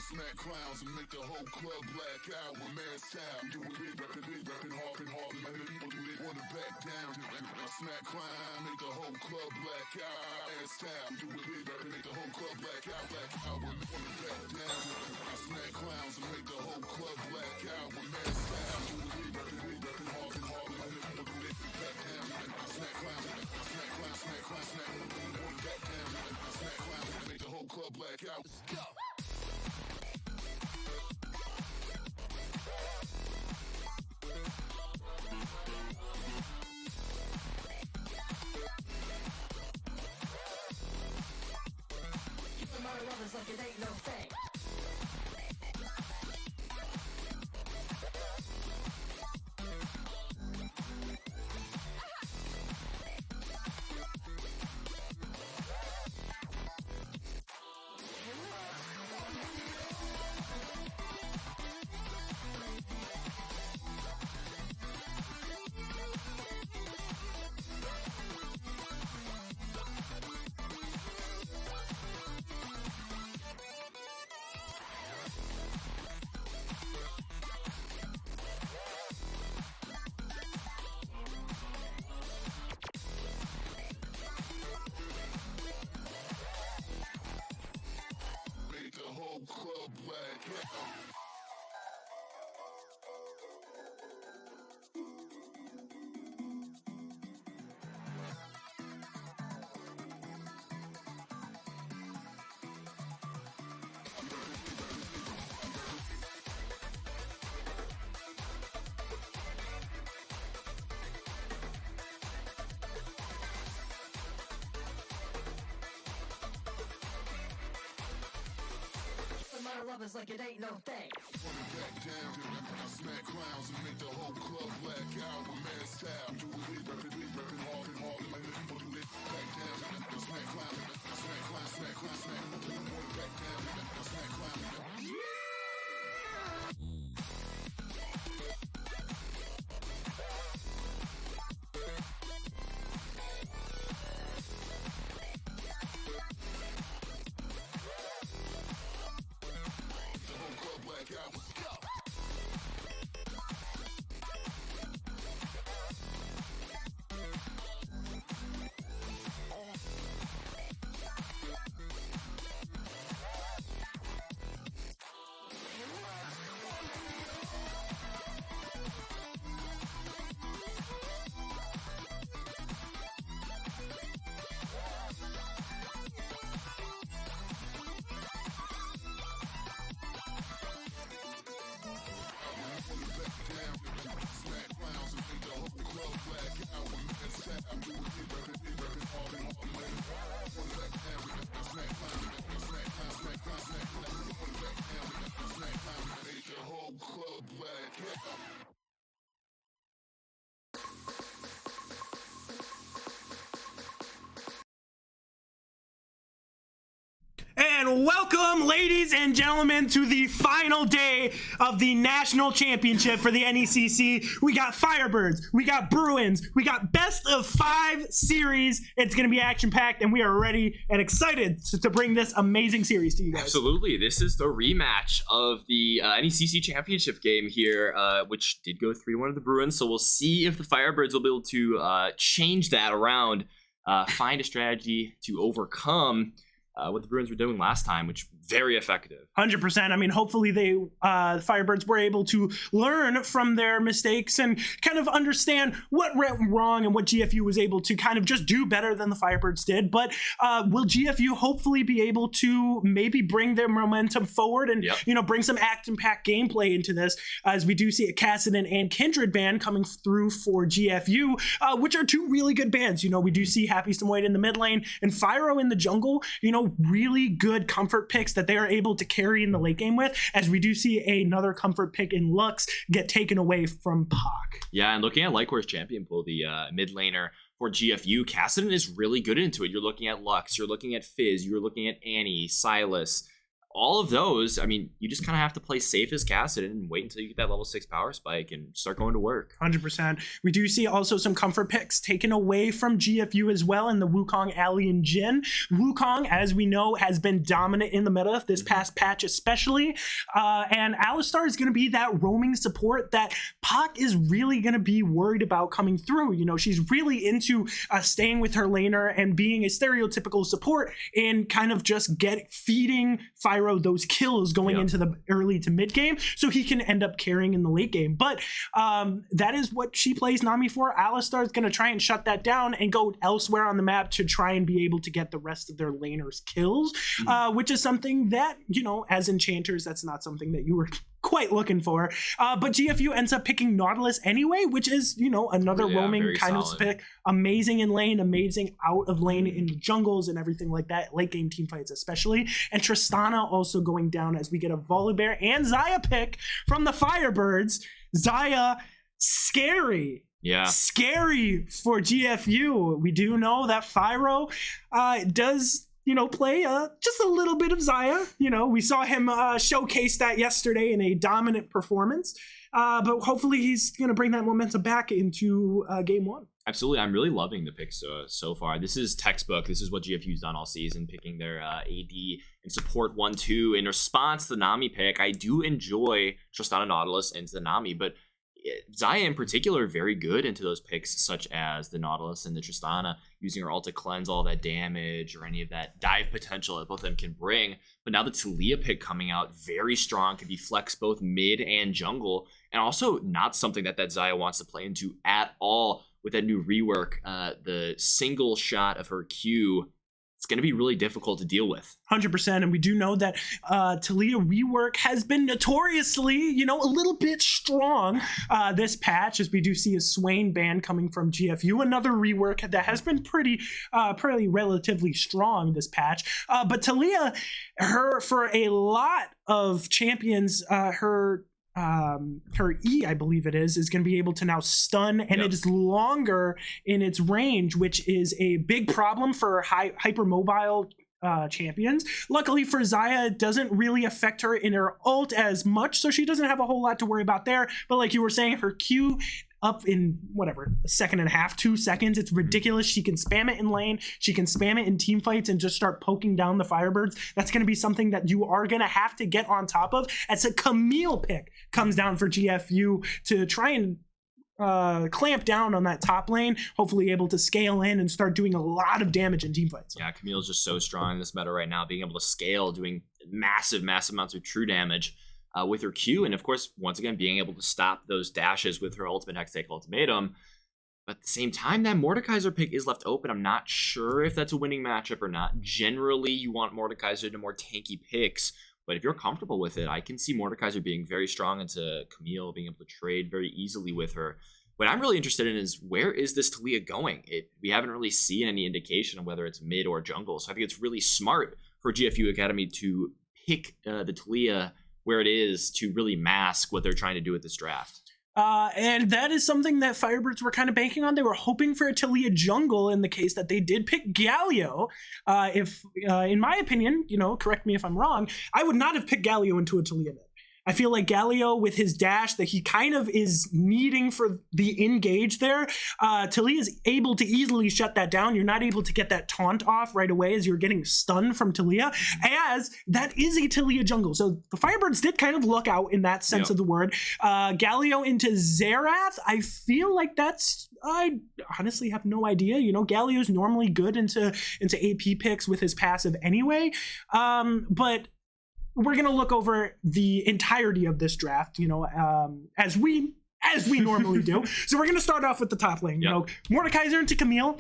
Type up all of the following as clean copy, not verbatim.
smack clowns and make the whole club black out with mad style. Do it big, rapping hard, and many people do they wanna back down. I smack clown, make the whole club black out, mad style. Do it big, rapping, make the whole club black out when they wanna back down. I smack clowns and make the whole club black out with mad style. Do it big, rapping hard, and many people do they back down. I smack clowns, smack clowns, wanna back down. I smack clowns and make the whole club black out. Let's go. My love is like it ain't no thing. Club black out. My love is like it ain't no thing. Wanna back down, I smack clowns and make the whole club black out with mad style. Do it big, rapping hard, and many people do they back down. I smack clowns, wanna back down. I smack clowns. And welcome, ladies and gentlemen, to the final day of the national championship for the NECC. We got Firebirds, we got Bruins, we got best of 5 series. It's going to be action-packed, and we are ready and excited to bring this amazing series to you guys. Absolutely. This is the rematch of the NECC championship game here, which did go 3-1 to the Bruins. So we'll see if the Firebirds will be able to change that around, find a strategy to overcome what the Bruins were doing last time, which very effective. 100%. I mean, hopefully the Firebirds were able to learn from their mistakes and kind of understand what went wrong and what GFU was able to kind of just do better than the Firebirds did. But will GFU hopefully be able to maybe bring their momentum forward and, bring some action-packed gameplay into this, as we do see a Cassidy and Kindred band coming through for GFU, which are 2 really good bands. We do see Happy Samoyed in the mid lane and Fyro in the jungle, really good comfort picks that they are able to carry in the late game with, as we do see another comfort pick in Lux get taken away from Pac. Yeah, and looking at Likeware's champion pool, the mid laner for GFU, Cassidy is really good into it. You're looking at Lux, you're looking at Fizz, you're looking at Annie, Silas, all of those, I mean, you just kind of have to play safe as Kassadin and wait until you get that level 6 power spike and start going to work. 100%. We do see also some comfort picks taken away from GFU as well in the Wukong, Ali, and Jin. Wukong, as we know, has been dominant in the meta this past patch especially. And Alistar is going to be that roaming support that Pak is really going to be worried about coming through. You know, she's really into staying with her laner and being a stereotypical support and kind of just feeding Fyro those kills going into the early to mid game so he can end up carrying in the late game. But that is what she plays Nami for. Alistar is going to try and shut that down and go elsewhere on the map to try and be able to get the rest of their laners kills, which is something that, you know, as enchanters, that's not something that you were quite looking for. But GFU ends up picking Nautilus anyway, which is, you know, another roaming kind of pick. Amazing in lane, amazing out of lane in jungles and everything like that, late game team fights especially. And Tristana also going down as we get a Volibear and Xayah pick from the Firebirds. Xayah, scary. Yeah. Scary for GFU. We do know that Fyro does, you know, play just a little bit of Xayah. You know, we saw him showcase that yesterday in a dominant performance. But hopefully he's going to bring that momentum back into game one. Absolutely. I'm really loving the picks so far. This is textbook. This is what GFU's done all season, picking their AD and support 1-2. In response to the Nami pick, I do enjoy Tristana Nautilus into the Nami, but Xayah in particular, very good into those picks, such as the Nautilus and the Tristana, using her ult to cleanse all that damage or any of that dive potential that both of them can bring. But now the Taliyah pick coming out, very strong, can be flex both mid and jungle, and also not something that Xayah wants to play into at all with that new rework. The single shot of her Q, it's going to be really difficult to deal with. 100%. And we do know that Taliyah rework has been notoriously, you know, a little bit strong this patch, as we do see a Swain ban coming from GFU, another rework that has been pretty relatively strong this patch. But Taliyah, for a lot of champions, her E, I believe it is going to be able to now stun, and it is longer in its range, which is a big problem for hypermobile champions. Luckily for Xayah, it doesn't really affect her in her ult as much, so she doesn't have a whole lot to worry about there. But like you were saying, her Q up in whatever, a second and a half, 2 seconds. It's ridiculous. She can spam it in lane. She can spam it in team fights and just start poking down the Firebirds. That's going to be something that you are going to have to get on top of as a Camille pick comes down for GFU to try and clamp down on that top lane, hopefully able to scale in and start doing a lot of damage in team fights. Yeah, Camille's just so strong in this meta right now, being able to scale, doing massive amounts of true damage with her Q, and of course, once again, being able to stop those dashes with her ultimate Hextech Ultimatum. But at the same time, that Mordekaiser pick is left open. I'm not sure if that's a winning matchup or not. Generally, you want Mordekaiser to more tanky picks, but if you're comfortable with it, I can see Mordekaiser being very strong into Camille, being able to trade very easily with her. What I'm really interested in is, where is this Taliyah going? We haven't really seen any indication of whether it's mid or jungle, so I think it's really smart for GFU Academy to pick the Taliyah where it is to really mask what they're trying to do with this draft. And that is something that Firebirds were kind of banking on. They were hoping for a Taliyah jungle in the case that they did pick Galio. In my opinion, you know, correct me if I'm wrong, I would not have picked Galio into a Taliyah mid. I feel like Galio, with his dash that he kind of is needing for the engage there, Taliyah is able to easily shut that down. You're not able to get that taunt off right away as you're getting stunned from Taliyah, as that is a Taliyah jungle. So the Firebirds did kind of look out in that sense of the word. Galio into Xerath, I feel like I honestly have no idea. You know, Galio's normally good into AP picks with his passive anyway, but we're going to look over the entirety of this draft, you know, as we normally do. So we're going to start off with the top lane. You know, Mordekaiser into Camille.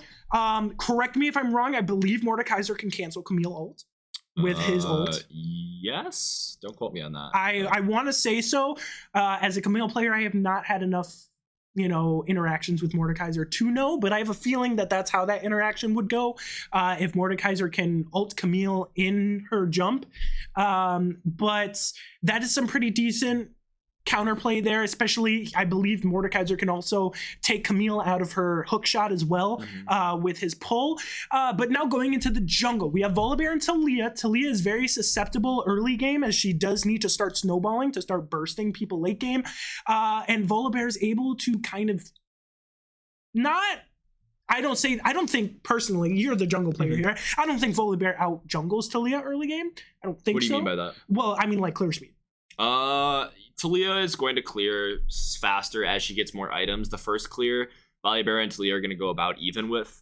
Correct me if I'm wrong. I believe Mordekaiser can cancel Camille ult with his ult. Yes. Don't quote me on that. I want to say so. As a Camille player, I have not had enough, you know, interactions with Mordekaiser to know, but I have a feeling that that's how that interaction would go if Mordekaiser can ult Camille in her jump. But that is some pretty decent counterplay there, especially I believe Mordekaiser can also take Camille out of her hook shot as well with his pull. But now going into the jungle, we have Volibear and Talia. Talia is very susceptible early game as she does need to start snowballing to start bursting people late game. And Volibear is able to kind of I don't think personally, you're the jungle player here. I don't think Volibear out jungles Talia early game. I don't think so. What do you mean by that? Well, I mean like clear speed. Talia is going to clear faster as she gets more items. The first clear, Volibear and Talia are going to go about even with,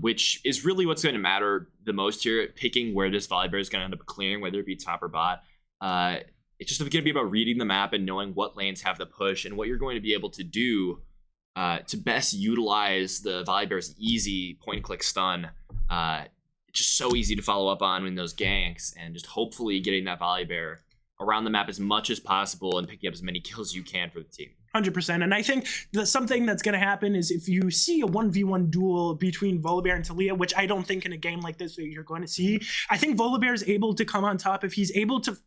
which is really what's going to matter the most here. Picking where this Volibear is going to end up clearing, whether it be top or bot. It's just going to be about reading the map and knowing what lanes have the push and what you're going to be able to do to best utilize the Volibear's easy point-and-click stun. It's just so easy to follow up on in those ganks, and just hopefully getting that Volibear around the map as much as possible and picking up as many kills you can for the team. 100%. And I think something that's going to happen is if you see a 1v1 duel between Volibear and Talia, which I don't think in a game like this that you're going to see, I think Volibear is able to come on top if he's able to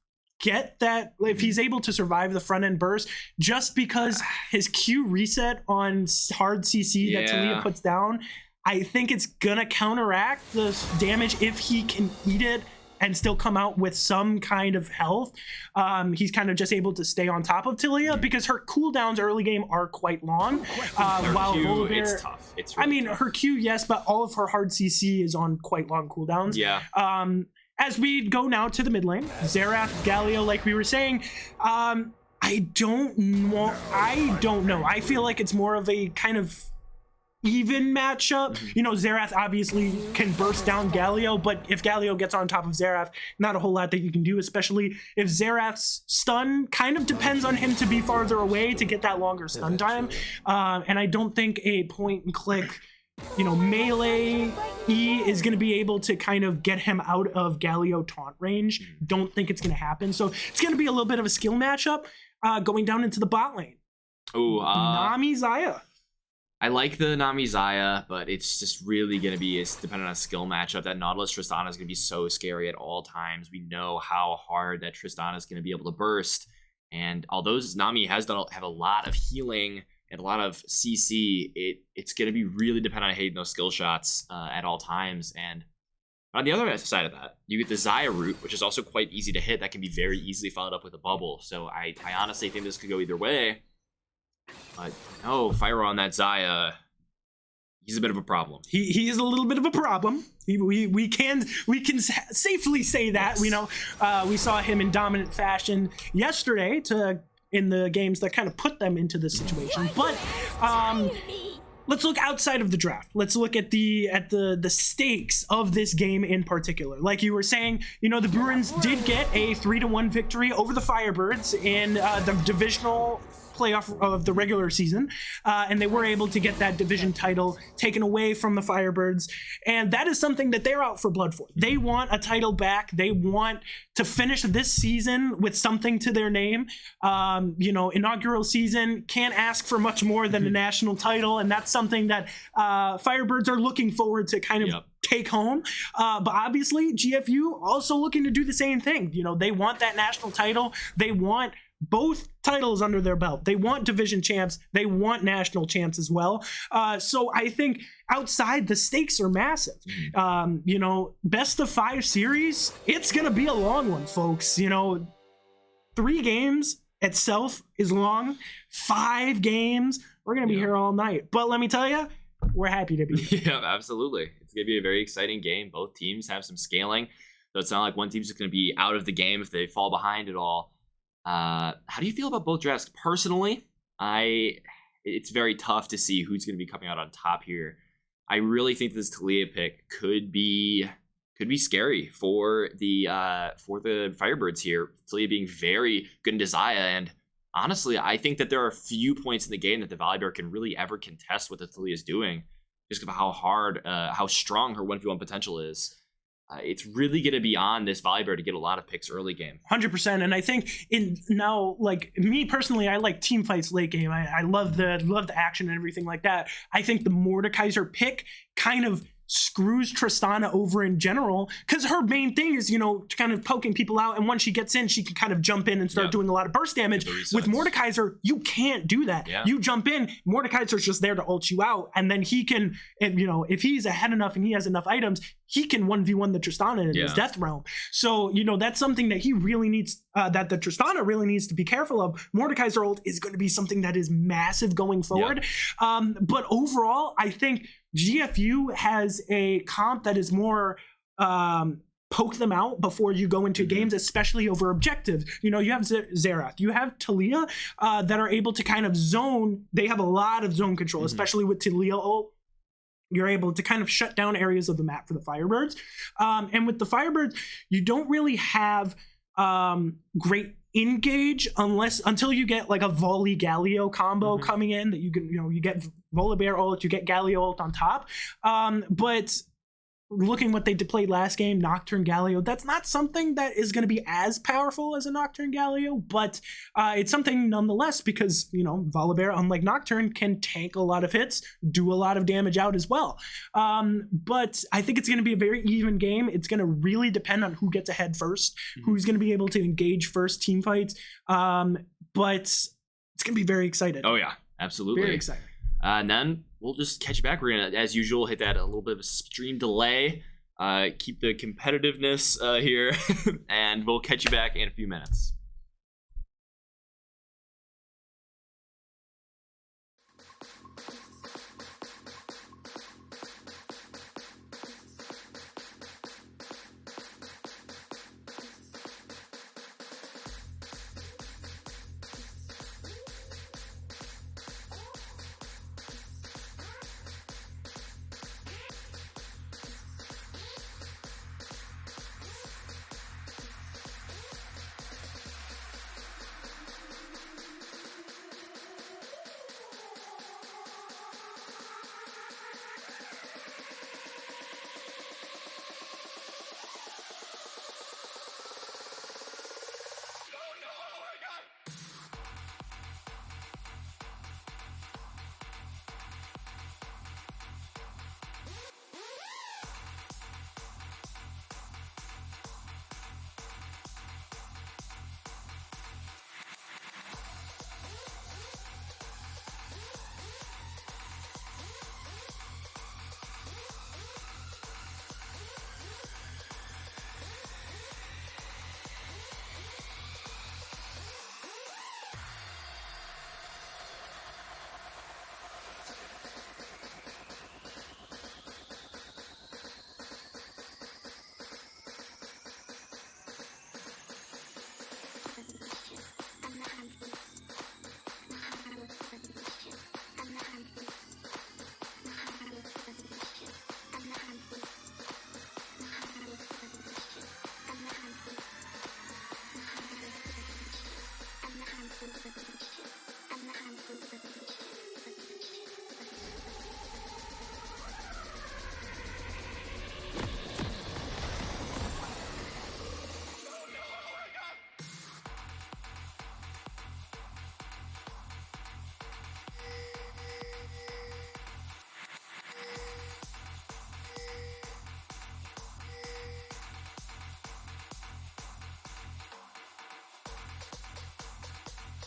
get that, if he's able to survive the front end burst, just because his Q reset on hard CC that Talia puts down, I think it's gonna counteract the damage if he can eat it and still come out with some kind of health. He's kind of just able to stay on top of Talia because her cooldowns early game are quite long. While Q, Volibear, it's tough. It's really tough. her Q, yes, but all of her hard CC is on quite long cooldowns. Yeah. As we go now to the mid lane, Xerath, Galio, like we were saying, I don't know. I feel like it's more of a kind of even matchup. You know, Xerath obviously can burst down Galio, but if Galio gets on top of Xerath, not a whole lot that you can do, especially if Xerath's stun kind of depends on him to be farther away to get that longer stun time. And I don't think a point and click, melee E is going to be able to kind of get him out of Galio taunt range. Don't think it's going to happen. So it's going to be a little bit of a skill matchup going down into the bot lane. Nami Xayah. I like the Nami Xayah, but it's just really going to be dependent on a skill matchup. That Nautilus Tristana is going to be so scary at all times. We know how hard that Tristana is going to be able to burst. And although Nami have a lot of healing and a lot of CC, it's going to be really dependent on hitting those skill shots at all times. And on the other side of that, you get the Xayah route, which is also quite easy to hit. That can be very easily followed up with a bubble. So I honestly think this could go either way. But no, Fire on that Xayah, he's a bit of a problem. He is a little bit of a problem. We can safely say that. Yes. We saw him in dominant fashion yesterday in the games that kind of put them into this situation. But let's look outside of the draft. Let's look at the stakes of this game in particular. Like you were saying, the Bruins did get a 3-1 victory over the Firebirds in the divisional playoff of the regular season, and they were able to get that division title taken away from the Firebirds, and that is something that they're out for blood for. They want a title back. They want to finish this season with something to their name. Inaugural season, can't ask for much more than a national title, and that's something that Firebirds are looking forward to kind of take home. But obviously GFU also looking to do the same thing. They want that national title. They want both titles under their belt. They want division champs. They want national champs as well. So I think outside, the stakes are massive. Best of 5 series, it's going to be a long one, folks. 3 games itself is long. 5 games, we're going to be here all night. But let me tell you, we're happy to be here. Yeah, absolutely. It's going to be a very exciting game. Both teams have some scaling. So it's not like one team's just going to be out of the game if they fall behind at all. How do you feel about both drafts? Personally, it's very tough to see who's going to be coming out on top here. I really think this Talia pick could be scary for the Firebirds here. Talia being very good in Xayah, and honestly, I think that there are few points in the game that the Volibear can really ever contest what the Talia is doing, just of how strong her 1v1 potential is. It's really going to be on this Firebird to get a lot of picks early game. 100%. And I think like me personally, I like team fights late game. I love the action and everything like that. I think the Mordekaiser pick kind of screws Tristana over in general, because her main thing is, kind of poking people out, and once she gets in, she can kind of jump in and start doing a lot of burst damage. With Mordekaiser, you can't do that. You jump in, Mordekaiser's just there to ult you out, and then he can, if he's ahead enough and he has enough items, he can 1v1 the Tristana in his death realm. So, that's something that he really needs, that the Tristana really needs to be careful of. Mordekaiser ult is going to be something that is massive going forward. But overall, I think GFU has a comp that is more poke them out before you go into games, especially over objectives. You have Xerath, you have Talia that are able to kind of zone. They have a lot of zone control, especially with Talia ult. You're able to kind of shut down areas of the map for the Firebirds. And with the Firebirds, you don't really have great engage until you get like a volley Galio combo coming in that you can, you get Volibear ult, you get Galio ult on top. But looking what they played last game, Nocturne Galio, that's not something that is going to be as powerful as a Nocturne Galio, but it's something nonetheless, because Volibear, unlike Nocturne, can tank a lot of hits, do a lot of damage out as well. But I think it's going to be a very even game. It's going to really depend on who gets ahead first, who's going to be able to engage first team fights. But it's going to be very exciting. Oh yeah, absolutely. Very exciting. And then we'll just catch you back. We're gonna, as usual, hit that a little bit of a stream delay, keep the competitiveness here, and we'll catch you back in a few minutes.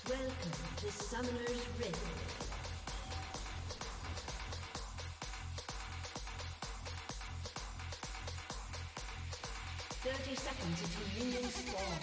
Welcome to Summoner's Rift. "30 seconds until minions spawn."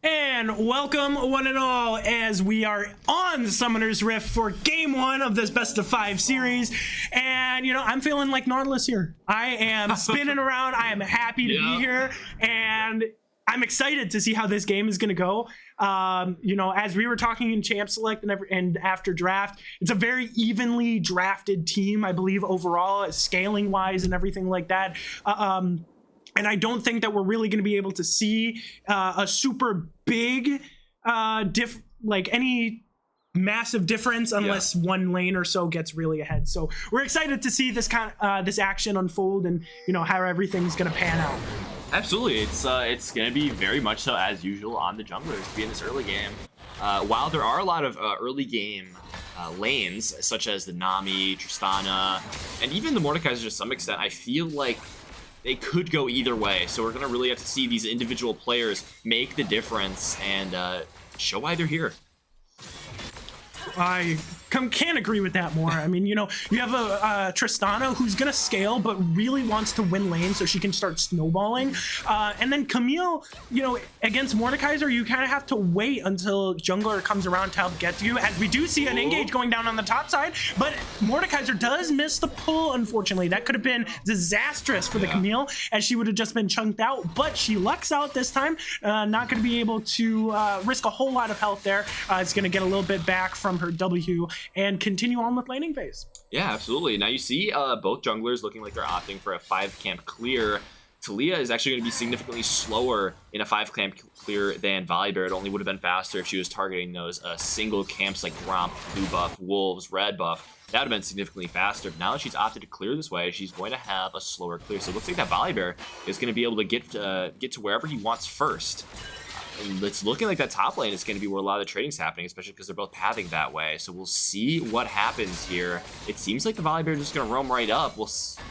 And welcome one and all as we are on Summoner's Rift for game one of this best of 5 series. And I'm feeling like Nautilus here. I am spinning around. I am happy to be here, and I'm excited to see how this game is going to go. As we were talking in Champ Select and after draft, it's a very evenly drafted team, I believe, overall, scaling wise and everything like that. And I don't think that we're really going to be able to see a super big any massive difference unless one lane or so gets really ahead. So we're excited to see this this action unfold and how everything's gonna pan out. Absolutely, it's gonna be very much so as usual on the junglers to be in this early game. While there are a lot of early game lanes such as the Nami, Tristana, and even the Mordekaiser to some extent, I feel like they could go either way. So we're gonna really have to see these individual players make the difference and show why they're here. I can't agree with that more. I mean, you have a Tristana who's gonna scale but really wants to win lane so she can start snowballing, and then Camille, against Mordekaiser, you kind of have to wait until jungler comes around to help get to you, as we do see an engage going down on the top side, but Mordekaiser does miss the pull, unfortunately. That could have been disastrous for the Camille, as she would have just been chunked out, but she lucks out this time, not going to be able to risk a whole lot of health there. It's going to get a little bit back from her W and continue on with laning phase. Yeah, absolutely. Now you see both junglers looking like they're opting for a 5-camp clear. Taliyah is actually going to be significantly slower in a 5-camp clear than Volibear. It only would have been faster if she was targeting those single camps like Gromp, blue buff, wolves, red buff. That would have been significantly faster. But now that she's opted to clear this way, she's going to have a slower clear. So it looks like that Volibear is going to be able to get to wherever he wants first. And it's looking like that top lane is going to be where a lot of the trading's happening, especially because they're both pathing that way. So we'll see what happens here. It seems like the Volibear is just going to roam right up. We'll see.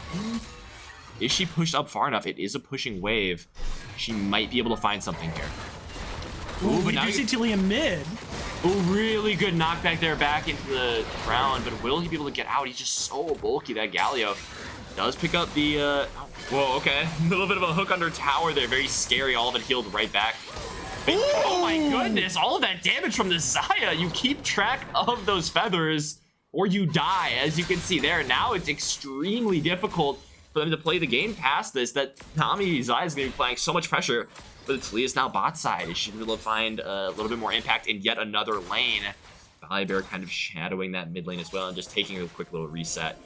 Is she pushed up far enough? It is a pushing wave. She might be able to find something here. Ooh, but now you see Taliyah mid. Ooh, really good knockback there back into the ground, but will he be able to get out? He's just so bulky. That Galio does pick up the... whoa, okay. A little bit of a hook under tower there. Very scary. All of it healed right back. Oh my goodness, all of that damage from the Xayah. You keep track of those feathers or you die, as you can see there. Now it's extremely difficult for them to play the game past this. That Nami Xayah is going to be applying so much pressure, but Taliyah is now bot side. She should be able to find a little bit more impact in yet another lane. Volibear kind of shadowing that mid lane as well and just taking a quick little reset.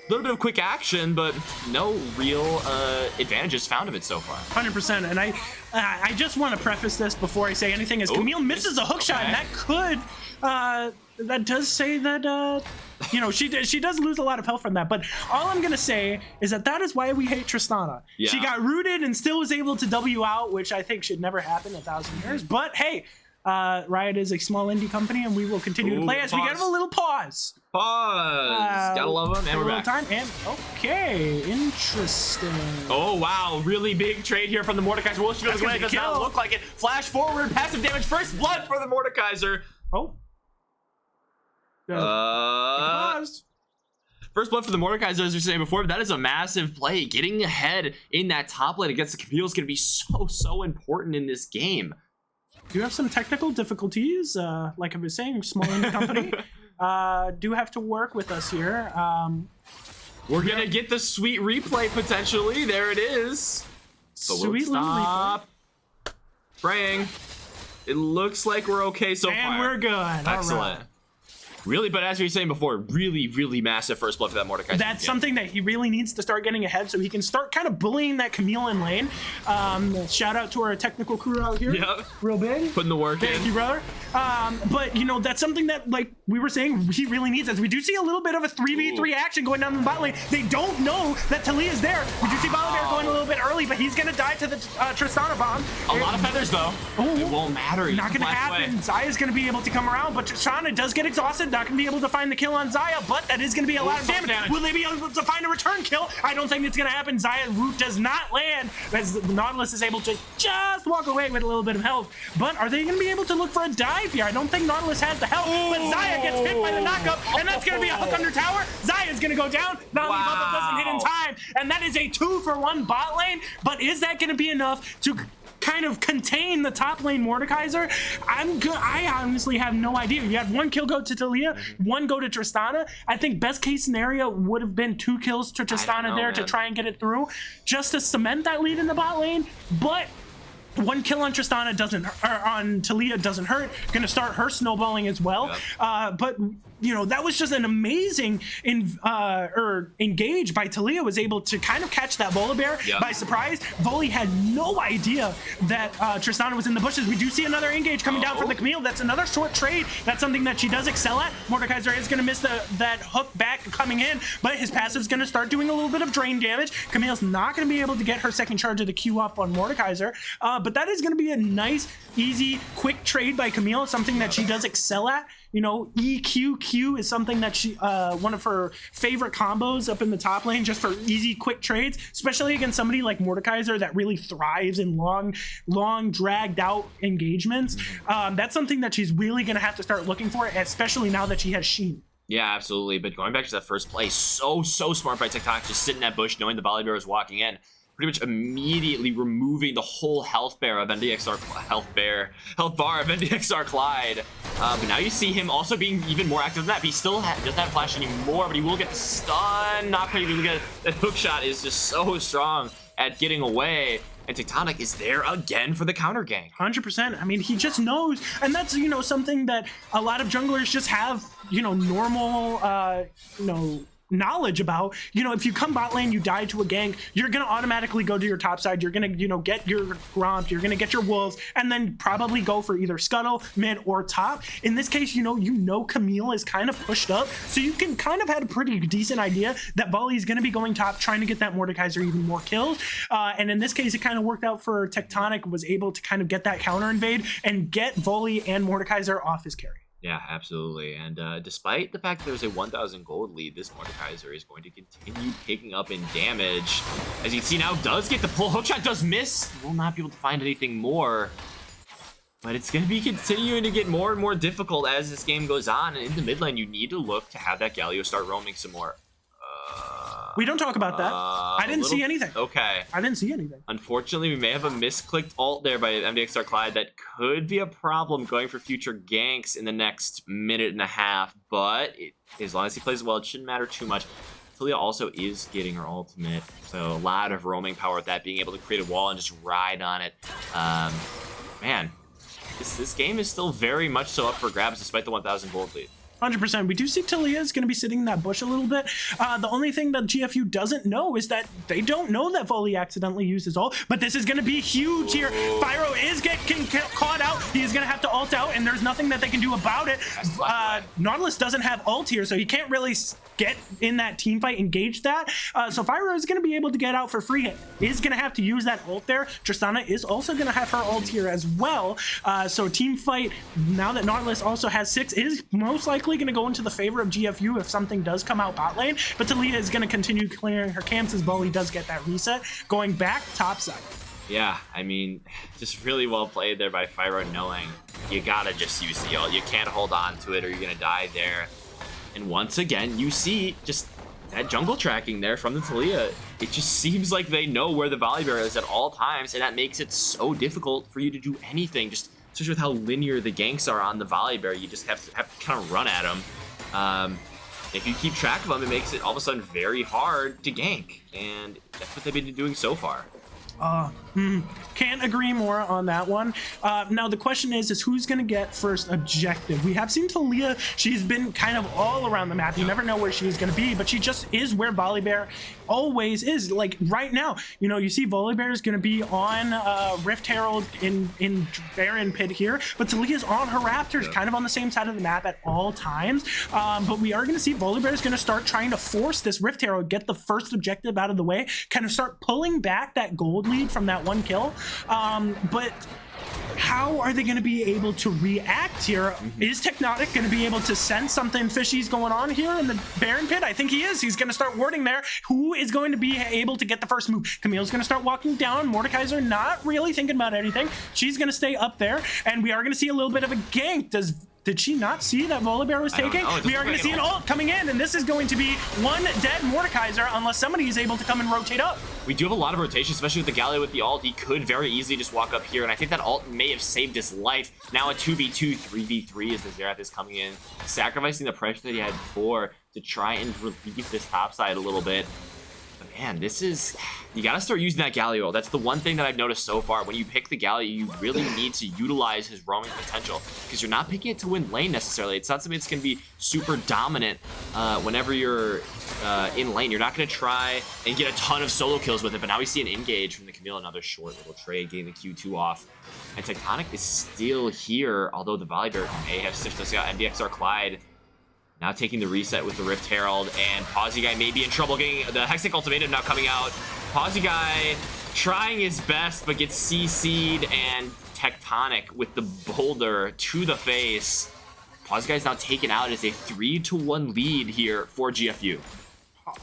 A little bit of quick action, but no real advantages found of it so far. 100%. And I just want to preface this before I say anything, as Camille misses a hook shot, and that could that does say that she does lose a lot of health from that. But all I'm gonna say is that is why we hate Tristana. Yeah. She got rooted and still was able to W out, which I think should never happen in 1,000 years. But hey, Riot is a small indie company, and we will continue to play as we get a little pause. Gotta love them, and we're back. Time, and okay, interesting. Oh wow, really big trade here from the Mordekaiser. Will she be able to win? It does not look like it. Flash forward, passive damage, first blood for the Mordekaiser. Oh. First blood for the Mordekaiser, as we were saying before, but that is a massive play. Getting ahead in that top lane against the Camille is going to be so important in this game. Do have some technical difficulties, like I was saying, small indie company. Do have to work with us here. We're gonna get the sweet replay potentially. There it is. But sweet we'll stop praying. It looks like we're okay so far. And we're good. Excellent. All right. Really, but as we were saying before, really massive first blood for that Mordekaiser. That's something that he really needs to start getting ahead so he can start kind of bullying that Camille in lane. Shout out to our technical crew out here. Yep. Real big. Putting the work in. Thank you, brother. But, that's something that, like we were saying, he really needs. As we do see a little bit of a 3v3 action going down in the bot lane. They don't know that Taliyah is there. We do see Volibear going a little bit early, but he's going to die to the Tristana bomb. A lot of feathers, though. It won't matter. Not going to happen. Xayah's going to be able to come around, but Tristana does get exhausted. Not going to be able to find the kill on Xayah, but that is going to be a lot of damage. Will they be able to find a return kill? I don't think it's going to happen. Xayah's root does not land, as the Nautilus is able to just walk away with a little bit of health. But are they going to be able to look for a dive here? I don't think Nautilus has the health, but Xayah gets hit by the knockup, and that's going to be a hook under tower. Xayah's going to go down. Nami bubble doesn't hit in time, and that is a 2-for-1 bot lane. But is that going to be enough to kind of contain the top lane Mordekaiser? I honestly have no idea. You had 1 kill go to Taliyah, 1 go to Tristana. I think best case scenario would have been 2 kills to Tristana there to try and get it through, just to cement that lead in the bot lane. But 1 kill on Tristana on Taliyah doesn't hurt. Gonna start her snowballing as well. But that was just an amazing engage by Talia. Was able to kind of catch that Volibear by surprise. Volley had no idea that Tristana was in the bushes. We do see another engage coming down from the Camille. That's another short trade. That's something that she does excel at. Mordekaiser is going to miss that hook back coming in, but his passive's going to start doing a little bit of drain damage. Camille's not going to be able to get her second charge of the Q up on Mordekaiser, but that is going to be a nice, easy, quick trade by Camille, something that she does excel at. EQQ is something that she one of her favorite combos up in the top lane, just for easy, quick trades, especially against somebody like Mordekaiser that really thrives in long dragged out engagements. That's something that she's really going to have to start looking for, especially now that she has Sheen. Yeah, absolutely. But going back to that first play, so smart by TikTok, just sitting in that bush, knowing the Volibear was walking in, pretty much immediately removing the whole health bar of NDXR Clyde. But now you see him also being even more active than that. But he still doesn't have flash anymore, but he will get the stun. Not quite able to get it. That hook shot is just so strong at getting away. And Tectonic is there again for the counter gank. 100%. I mean, he just knows, and that's something that a lot of junglers just have normal knowledge about. If you come bot lane, you die to a gank, you're gonna automatically go to your top side. You're gonna get your Gromp, you're gonna get your wolves, and then probably go for either scuttle, mid, or top. In this case, Camille is kind of pushed up, so you can kind of had a pretty decent idea that Volley is gonna be going top, trying to get that Mordekaiser even more kills. And in this case, it kind of worked out for Tectonic, was able to kind of get that counter invade and get Volley and Mordekaiser off his carry. Yeah, absolutely. And despite the fact that there's a 1,000 gold lead, this Mordekaiser is going to continue picking up in damage. As you can see now, does get the pull. Hookshot does miss. Will not be able to find anything more. But it's going to be continuing to get more and more difficult as this game goes on. And in the mid lane, you need to look to have that Galio start roaming some more. We don't talk about that. I didn't see anything. Okay. I didn't see anything. Unfortunately, we may have a misclicked ult there by MDXR Clyde that could be a problem going for future ganks in the next minute and a half. But as long as he plays well, it shouldn't matter too much. Talia also is getting her ultimate, so a lot of roaming power with that, being able to create a wall and just ride on it. Man, this game is still very much so up for grabs despite the 1,000 gold lead. 100%. We do see Talia is going to be sitting in that bush a little bit. The only thing that GFU doesn't know is that they don't know that Volley accidentally used his ult, but this is going to be huge here. Fyro is getting caught out. He's going to have to ult out, and there's nothing that they can do about it. Nautilus doesn't have ult here, so he can't really get in that team fight, engage that. So Fyro is going to be able to get out for free. Is going to have to use that ult there. Tristana is also going to have her ult here as well. So team fight, now that Nautilus also has 6, is most likely going to go into the favor of GFU if something does come out bot lane, but Talia is going to continue clearing her camps as Volley does get that reset, going back topside. Yeah, I mean, just really well played there by Fyro, knowing you gotta just use the ult. You can't hold on to it or you're gonna die there. And once again, you see just that jungle tracking there from the Talia. It just seems like they know where the Volibear is at all times, and that makes it so difficult for you to do anything. Just especially with how linear the ganks are on the Volibear, you just have to kind of run at them. If you keep track of them, it makes it all of a sudden very hard to gank, and that's what they've been doing so far. Can't agree more on that one. Now the question is who's going to get first objective? We have seen Talia. She's been kind of all around the map. You never know where she's going to be, but she just is where Volibear always is. Like right now, you see Volibear is going to be on Rift Herald in Baron Pit here, but Talia's on her Raptors, kind of on the same side of the map at all times. But we are going to see Volibear is going to start trying to force this Rift Herald, get the first objective out of the way, kind of start pulling back that gold lead from that one kill. But how are they going to be able to react here? Is Tectonic going to be able to sense something fishy's going on here in the Baron Pit? I think he is. He's going to start warding there. Who is going to be able to get the first move? Camille's going to start walking down. Mordekaiser not really thinking about anything. She's going to stay up there, and we are going to see a little bit of a gank. Did she not see that Volibear was taking? We are going to see an ult coming in, and this is going to be one dead Mordekaiser unless somebody is able to come and rotate up. We do have a lot of rotation, especially with the Galio with the ult. He could very easily just walk up here, and I think that ult may have saved his life. Now a 2v2, 3v3 as the Xerath is coming in, sacrificing the pressure that he had before to try and relieve this top side a little bit. Man, this is... You gotta start using that Galio. That's the one thing that I've noticed so far. When you pick the Galio, you really need to utilize his roaming potential, because you're not picking it to win lane necessarily. It's not something that's gonna be super dominant whenever you're in lane. You're not gonna try and get a ton of solo kills with it, but now we see an engage from the Camille, another short little trade, getting the Q2 off. And Tectonic is still here, although the Volleybird may have sifted us out. MDXR Clyde now taking the reset with the Rift Herald, and Pawsy Guy may be in trouble getting the Hextech Ultimatum now coming out. Pawsy Guy trying his best, but gets CC'd, and Tectonic with the boulder to the face. Pawsy Guy's now taken out as a 3-1 lead here for GFU.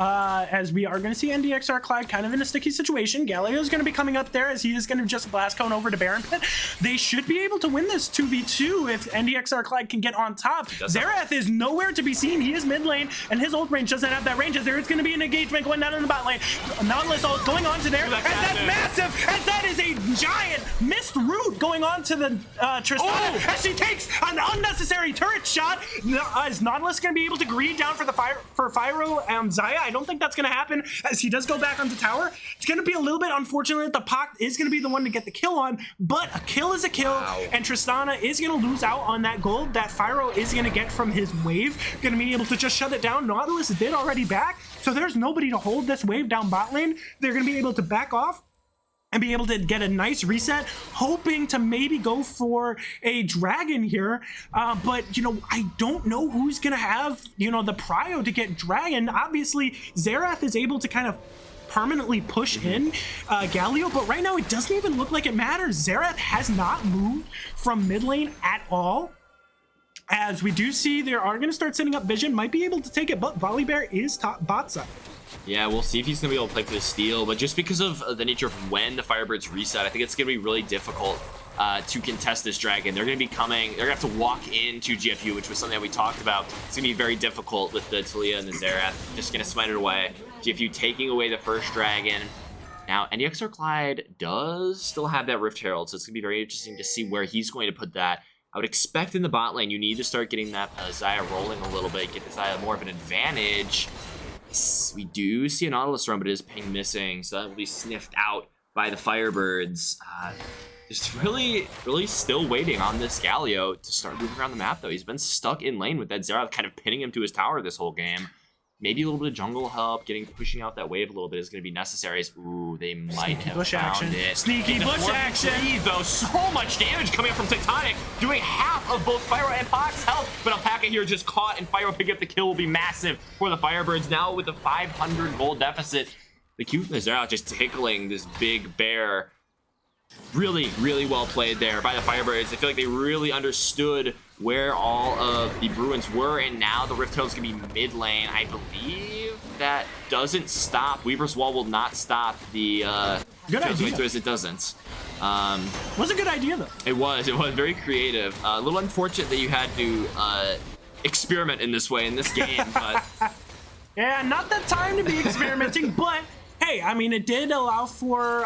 As we are going to see NDXR Clyde kind of in a sticky situation. Galio's going to be coming up there as he is going to just blast cone over to Baron Pit. They should be able to win this 2v2 if NDXR Clyde can get on top. Xerath is nowhere to be seen. He is mid lane, and his ult range doesn't have that range, as there is going to be an engagement going down in the bot lane. Nautilus ult going on to there, and that's massive, as that is a giant missed root going on to the Tristana, as she takes an unnecessary turret shot. Is Nautilus going to be able to greed down for the Fyro and Zaya? I don't think that's going to happen, as he does go back onto tower. It's going to be a little bit unfortunate that the Pac is going to be the one to get the kill on, but a kill is a kill, and Tristana is going to lose out on that gold that Fyro is going to get from his wave. Going to be able to just shut it down. Nautilus did already back, so there's nobody to hold this wave down bot lane. They're going to be able to back off and be able to get a nice reset, hoping to maybe go for a dragon here. But, you know, I don't know who's going to have, you know, the prio to get dragon. Obviously, Xerath is able to kind of permanently push in Galio, but right now it doesn't even look like it matters. Xerath has not moved from mid lane at all. As we do see, they are going to start setting up vision, might be able to take it, but Volibear is top bot side. Yeah, we'll see if he's going to be able to play for the steal, but just because of the nature of when the Firebirds reset, I think it's going to be really difficult to contest this dragon. They're going to be coming, they're going to have to walk into GFU, which was something that we talked about. It's going to be very difficult with the Talia and the Xerath. Just going to smite it away. GFU taking away the first dragon. Now, NDXR Clyde does still have that Rift Herald, so it's going to be very interesting to see where he's going to put that. I would expect in the bot lane, you need to start getting that Xayah rolling a little bit, get the Xayah more of an advantage. We do see a Nautilus run, but it is ping missing, so that will be sniffed out by the Firebirds. Just really still waiting on this Galio to start moving around the map, though. He's been stuck in lane with that Xerath kind of pinning him to his tower this whole game. Maybe a little bit of jungle help, pushing out that wave a little bit is going to be necessary. Ooh, they might have bush found action. it. Sneaky bush action. Though, so much damage coming up from Tectonic, doing half of both Fyro and Pac's health. But Alpaca here just caught, and Fyro picking up the kill will be massive for the Firebirds. Now with a 500 gold deficit, the cuteness are out just tickling this big bear. Really well played there by the Firebirds. I feel like they really understood where all of the Bruins were, and now the Rift Herald's gonna be mid lane. I believe that doesn't stop. Weaver's Wall will not stop the good idea. It doesn't. Was a good idea though. It was very creative. A little unfortunate that you had to experiment in this way in this game, but yeah, not that time to be experimenting, but hey, I mean, it did allow for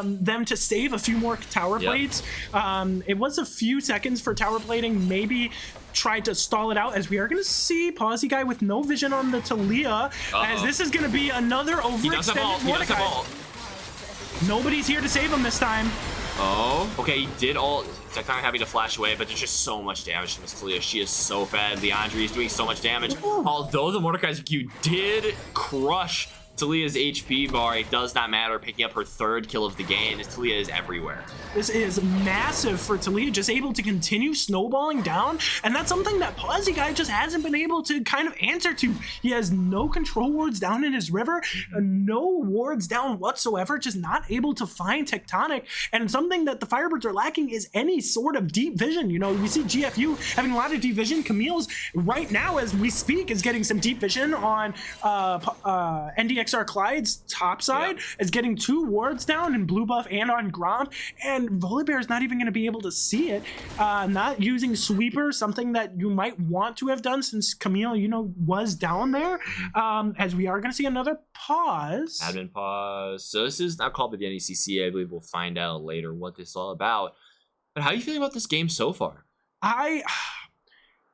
them to save a few more tower plates. It was a few seconds for tower plating, maybe tried to stall it out, as we are going to see Pawsy Guy with no vision on the Talia, as this is going to be another overextended Mordecai. Nobody's here to save him this time. Oh, okay, he did all. Tectonic having to flash away, but there's just so much damage from Miss Talia. She is so fed. Leandri is doing so much damage. Although the Mordecai's Q did crush Talia's HP bar, it does not matter, picking up her third kill of the game, as Talia is everywhere. This is massive for Talia, just able to continue snowballing down, and that's something that Pawsy Guy just hasn't been able to kind of answer to. He has no control wards down in his river, no wards down whatsoever, just not able to find Tectonic, and something that the Firebirds are lacking is any sort of deep vision. You know, we see GFU having a lot of deep vision. Camille's right now, as we speak, is getting some deep vision on NDXR Clyde's top side, is getting 2 wards down in blue buff and on Gromp, and Volibear is not even going to be able to see it. Not using Sweeper, something that you might want to have done since Camille, you know, was down there. As we are going to see another pause. Admin pause. So this is now called by the NECC. I believe we'll find out later what this is all about. But how are you feeling about this game so far?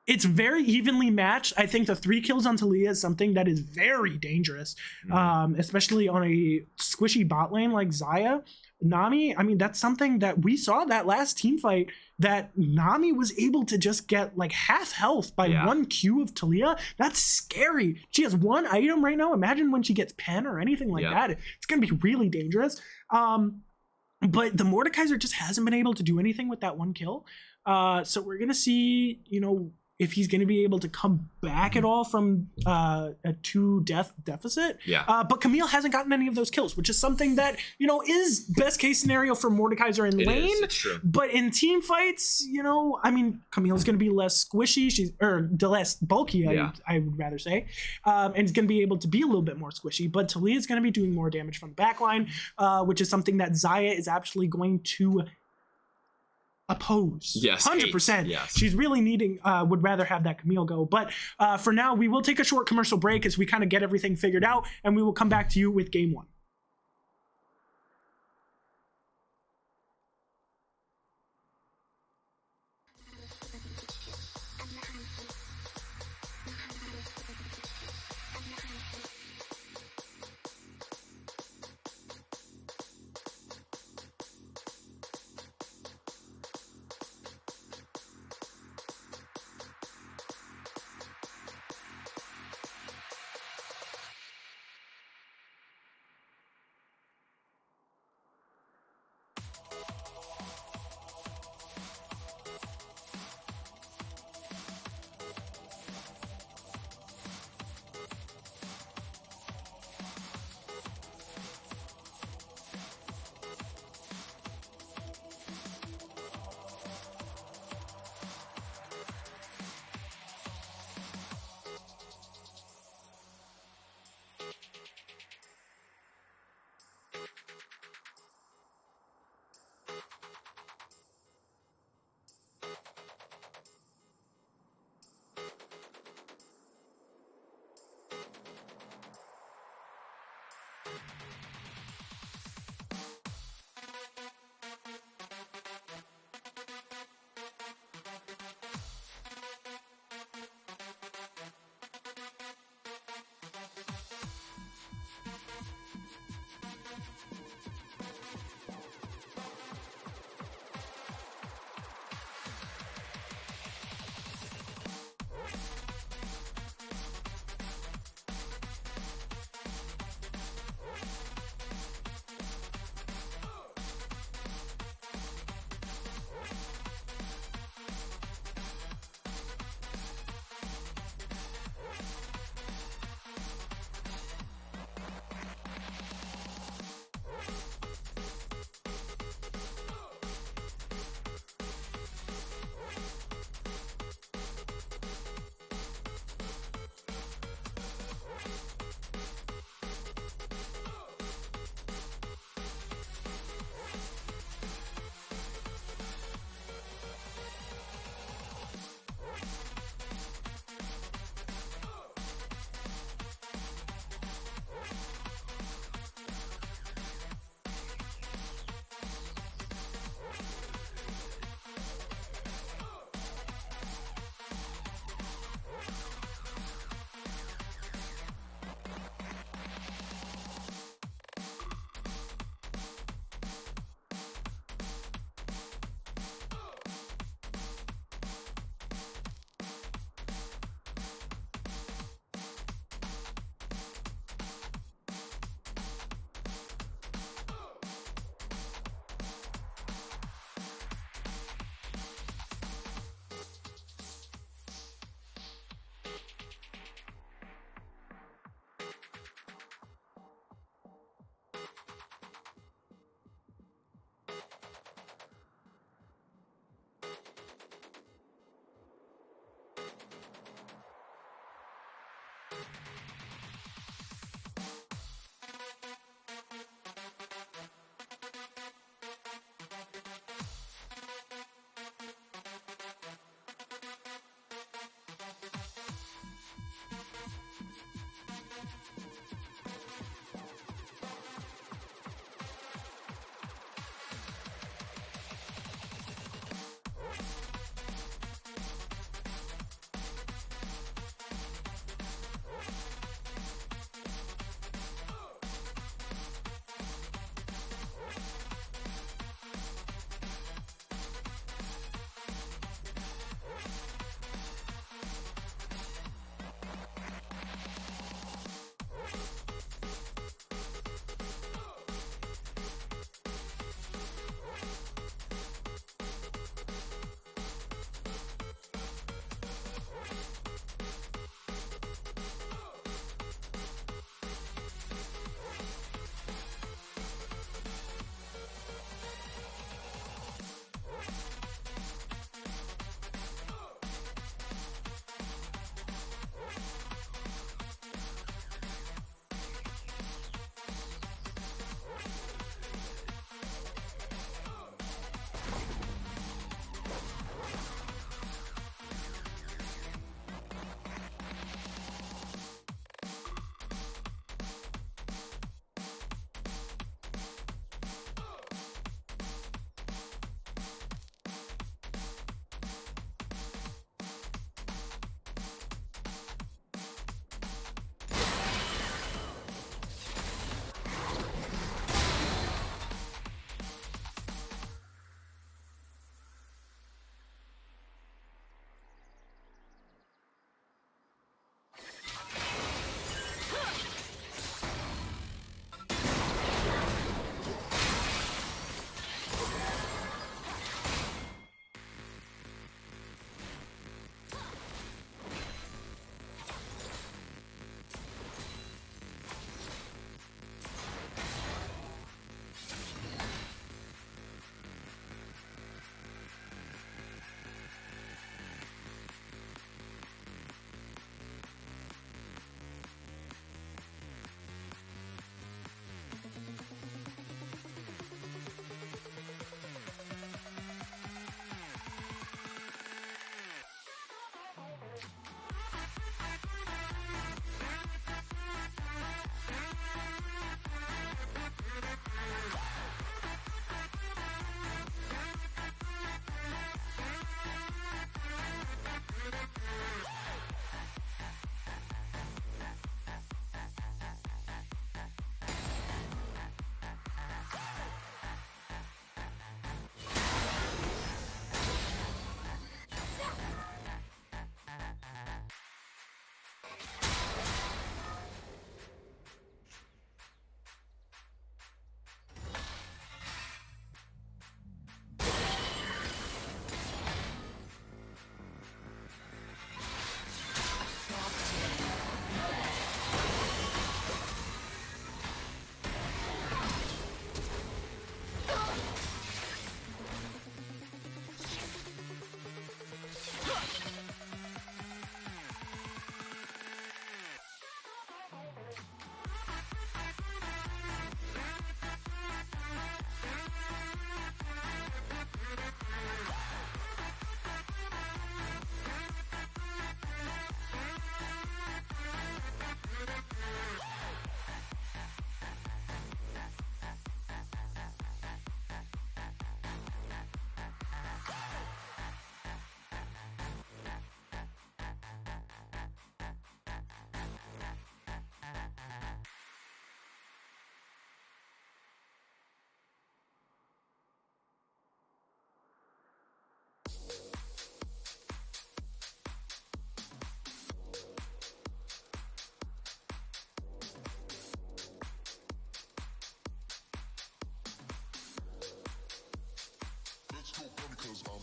it's very evenly matched. I think the 3 kills on Talia is something that is very dangerous, especially on a squishy bot lane like Xayah. Nami, I mean, that's something that we saw that last team fight, that Nami was able to just get like half health by 1 Q of Talia. That's scary. She has 1 item right now. Imagine when she gets pen or anything like that. It's going to be really dangerous. But the Mordekaiser just hasn't been able to do anything with that 1 kill. So we're going to see, you know, if he's going to be able to come back at all from a 2 death deficit. But Camille hasn't gotten any of those kills, which is something that, you know, is best case scenario for Mordekaiser in lane. It's true. But in team fights, you know, I mean, Camille's going to be less squishy, less bulky, I would rather say. And is going to be able to be a little bit more squishy. But Talia is going to be doing more damage from the backline, which is something that Xayah is actually going to oppose. 100%. Yes. She's really needing, would rather have that Camille go. But for now, we will take a short commercial break as we kind of get everything figured out, and we will come back to you with game 1.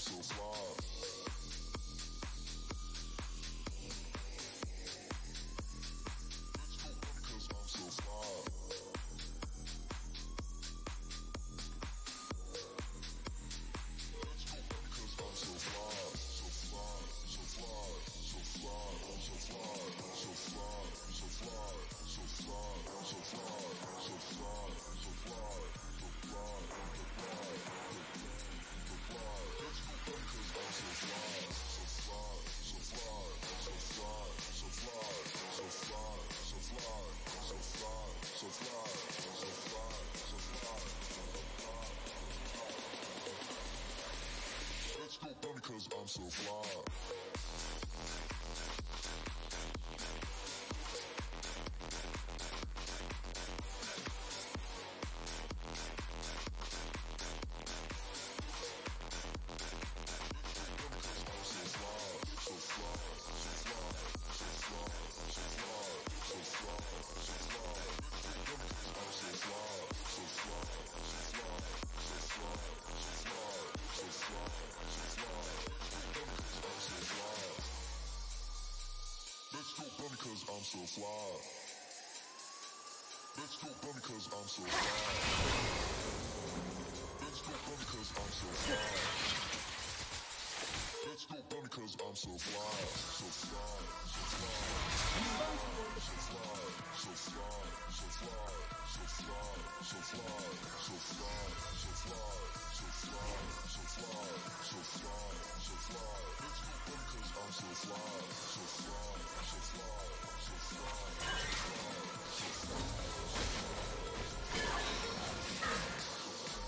so fly. Let's go because I'm so fly. Let's go because I'm so fly, so fly, so fly, so fly, so fly, so fly, so fly, so fly, so fly, so fly, so fly, so fly, so fly, so fly. Let's go because I'm so fly, so fly, so fly, so fly, so fly, so fly, so fly, so fly, so fly, so fly, so fly, so fly. Let's go because I'm so fly. Let's go because I'm so fly. Let's go because I'm so fly. Let's go because I'm so fly. Let's go because I'm so fly. So fly, so fly, so fly, so fly, so fly, so fly, so fly, so fly, so fly, so fly, so fly, so fly, so fly. Let's go because I'm so fly. So fly, so fly, so fly, so fly, so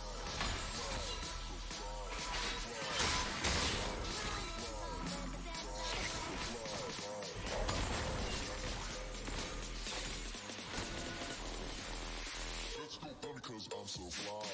let's go because I'm so fly.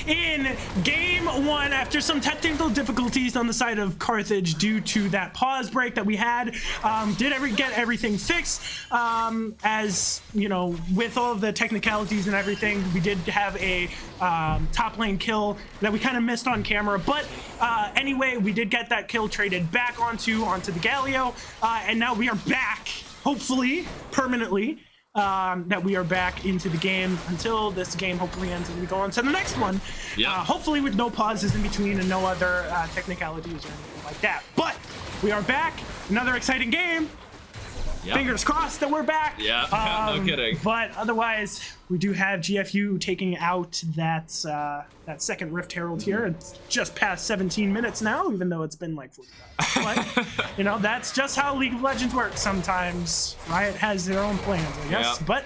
in game one after some technical difficulties on the side of Carthage due to that pause break that we had. Get everything fixed. As you know, with all of the technicalities and everything, we did have a top lane kill that we kind of missed on camera, but anyway, we did get that kill traded back onto the Galio, and now we are back, hopefully permanently, that we are back into the game until this game hopefully ends and we go on to the next one. Hopefully with no pauses in between and no other technicalities or anything like that. But we are back, another exciting game. Fingers crossed that we're back. No kidding. But otherwise, we do have GFU taking out that second Rift Herald here. It's just past 17 minutes now, even though it's been like 45. But, you know, that's just how League of Legends works sometimes. Riot has their own plans, I guess. But,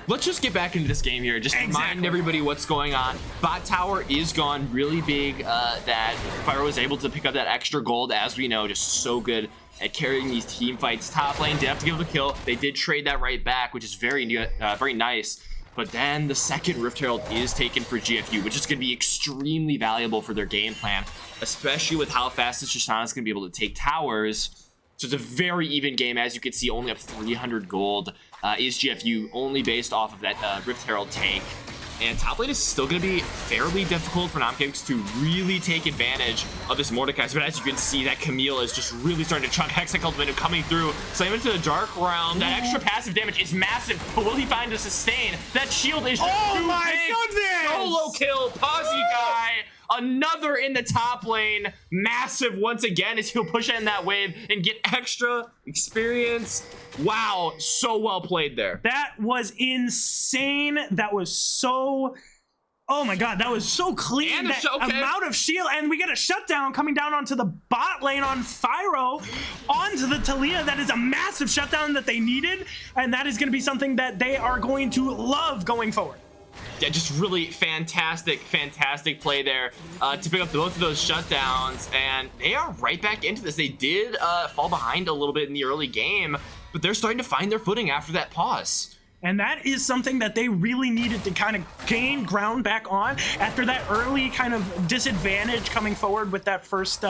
let's just get back into this game here. Just remind everybody what's going on. Bot tower is gone really big. That Fire was able to pick up that extra gold, as we know, just so good at carrying these team fights. Top lane did have to give the kill. They did trade that right back, which is very nice. But then the second Rift Herald is taken for GFU, which is going to be extremely valuable for their game plan, especially with how fast this Shoshana is going to be able to take towers. So it's a very even game. As you can see, only up 300 gold is GFU, only based off of that Rift Herald take. And top lane is still going to be fairly difficult for NECC to really take advantage of this Mordekaiser. But as you can see, that Camille is just really starting to chunk Hexa Cultivator coming through. Slam into the Dark Realm. That extra passive damage is massive, but will he find a sustain? That shield is just too big. Goodness! Solo kill, Posy guy. Another in the top lane. Massive once again as he'll push in that wave and get extra experience. Wow, so well played there. That was insane. That was so... Oh my god, that was so clean. And that amount of shield, and we get a shutdown coming down onto the bot lane on Fyro, onto the Talia. That is a massive shutdown that they needed, and that is going to be something that they are going to love going forward. Yeah, just really fantastic play there to pick up both of those shutdowns, and they are right back into this. They did fall behind a little bit in the early game, but they're starting to find their footing after that pause. And that is something that they really needed to kind of gain ground back on after that early kind of disadvantage coming forward with that first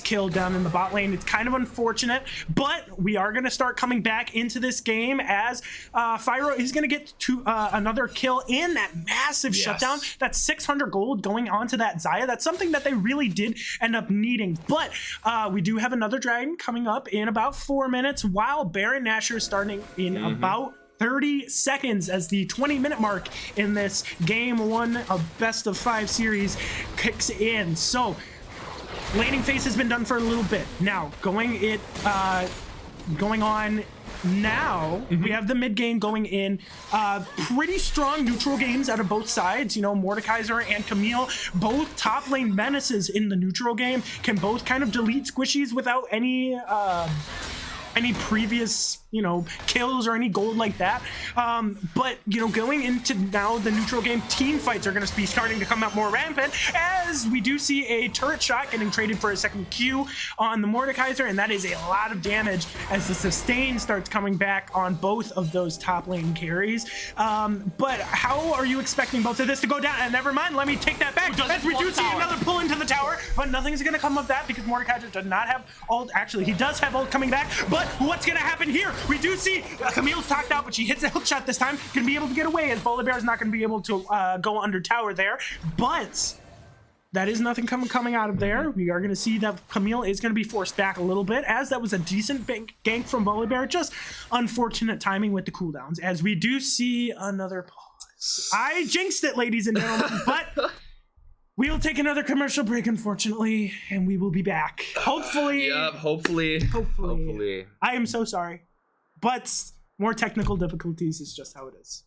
kill down in the bot lane. It's kind of unfortunate, but we are going to start coming back into this game as Fyro is going to get to another kill in that massive shutdown. That's 600 gold going onto that Xayah. That's something that they really did end up needing. But we do have another dragon coming up in about 4 minutes, while Baron Nashor is starting in about 30 seconds as the 20-minute mark in this game one of best of 5 series kicks in. So laning phase has been done for a little bit. Now going on now, we have the mid game going in. Pretty strong neutral games out of both sides. You know, Mordekaiser and Camille, both top lane menaces in the neutral game, can both kind of delete squishies without any previous, you know, kills or any gold like that. But, you know, going into now the neutral game, team fights are going to be starting to come out more rampant, as we do see a turret shot getting traded for a second Q on the Mordekaiser, and that is a lot of damage as the sustain starts coming back on both of those top lane carries. But how are you expecting both of this to go down? And never mind, let me take that back, as we do see another pull into the tower, but nothing's going to come of that because Mordekaiser does not have ult. Actually, he does have ult coming back, but what's going to happen here? We do see Camille's knocked out, but she hits a hook shot this time. Going to be able to get away, as Volibear is not going to be able to go under tower there. But that is nothing coming out of there. We are going to see that Camille is going to be forced back a little bit, as that was a decent gank from Volibear. Just unfortunate timing with the cooldowns, as we do see another pause. I jinxed it, ladies and gentlemen, but we'll take another commercial break, unfortunately, and we will be back. Hopefully. Yep, hopefully. I am so sorry, but more technical difficulties is just how it is.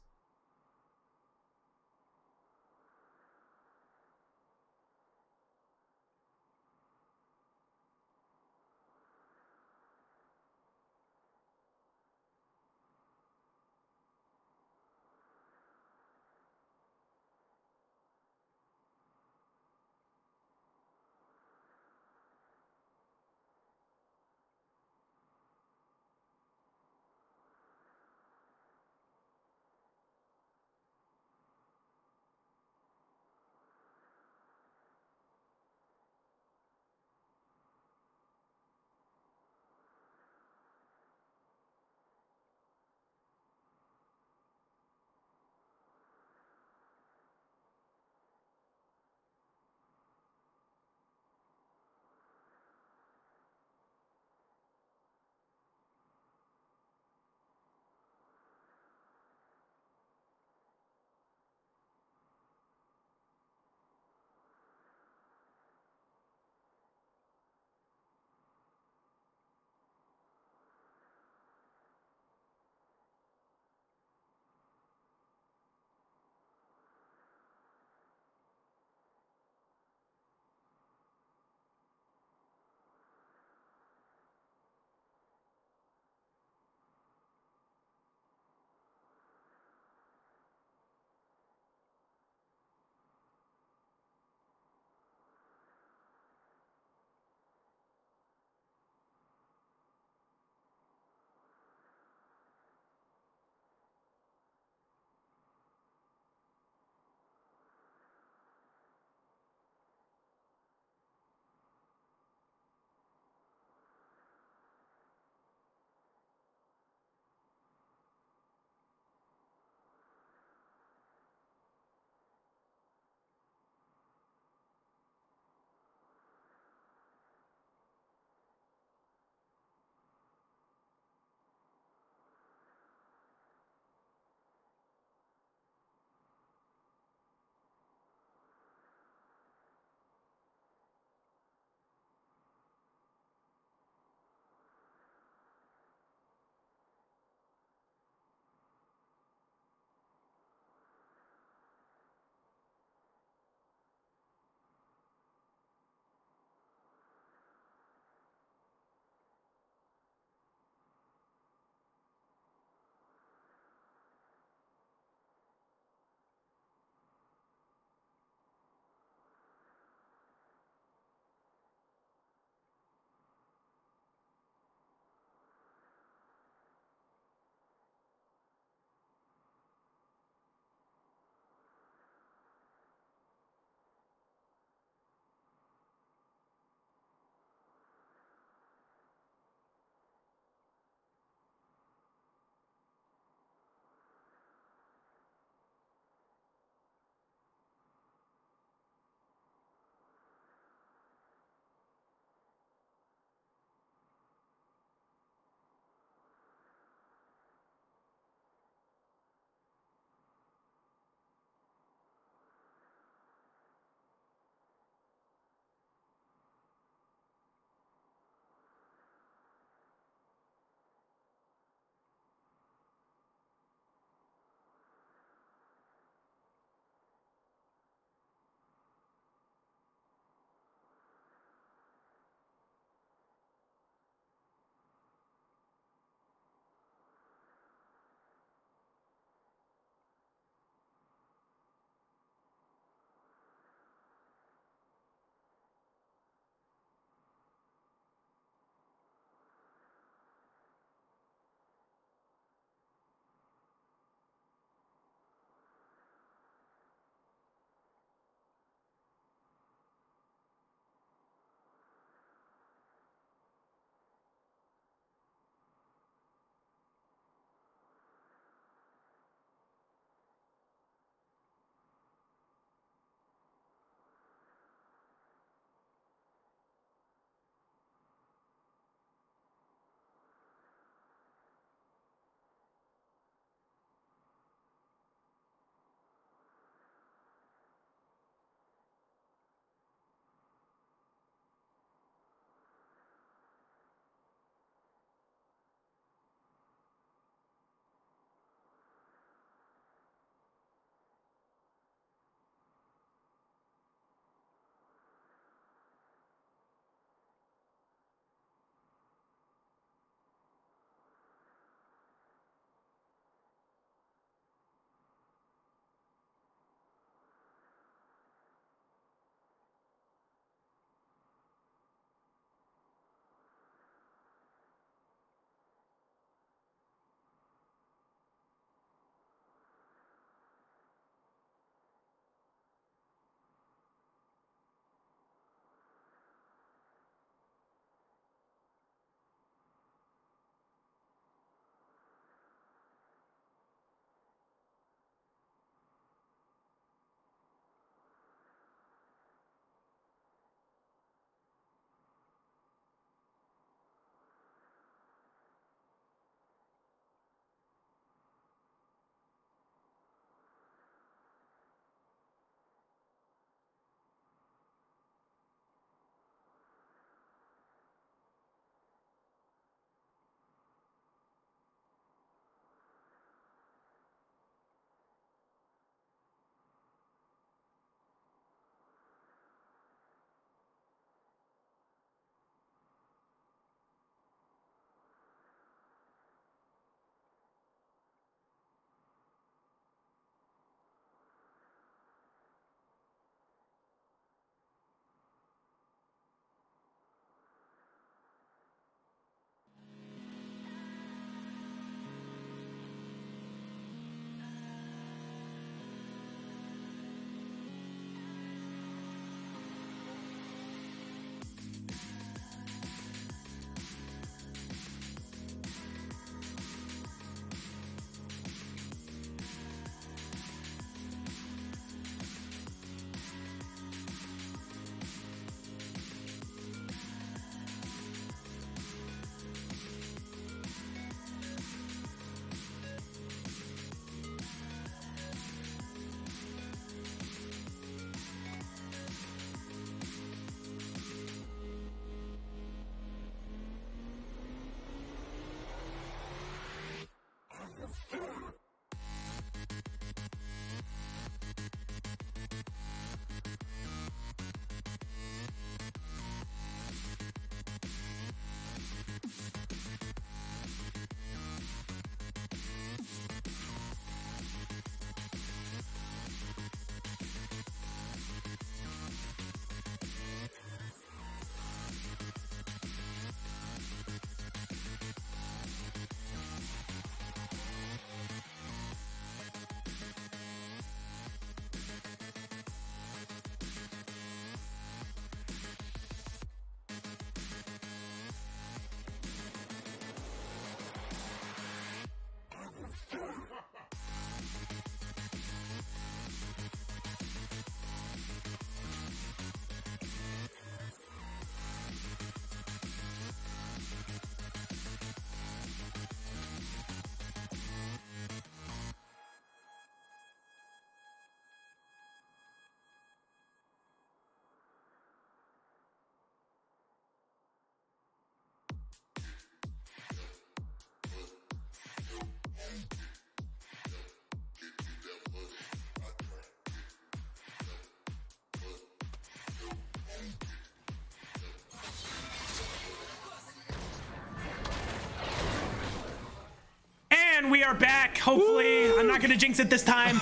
are back. Hopefully, I'm not going to jinx it this time.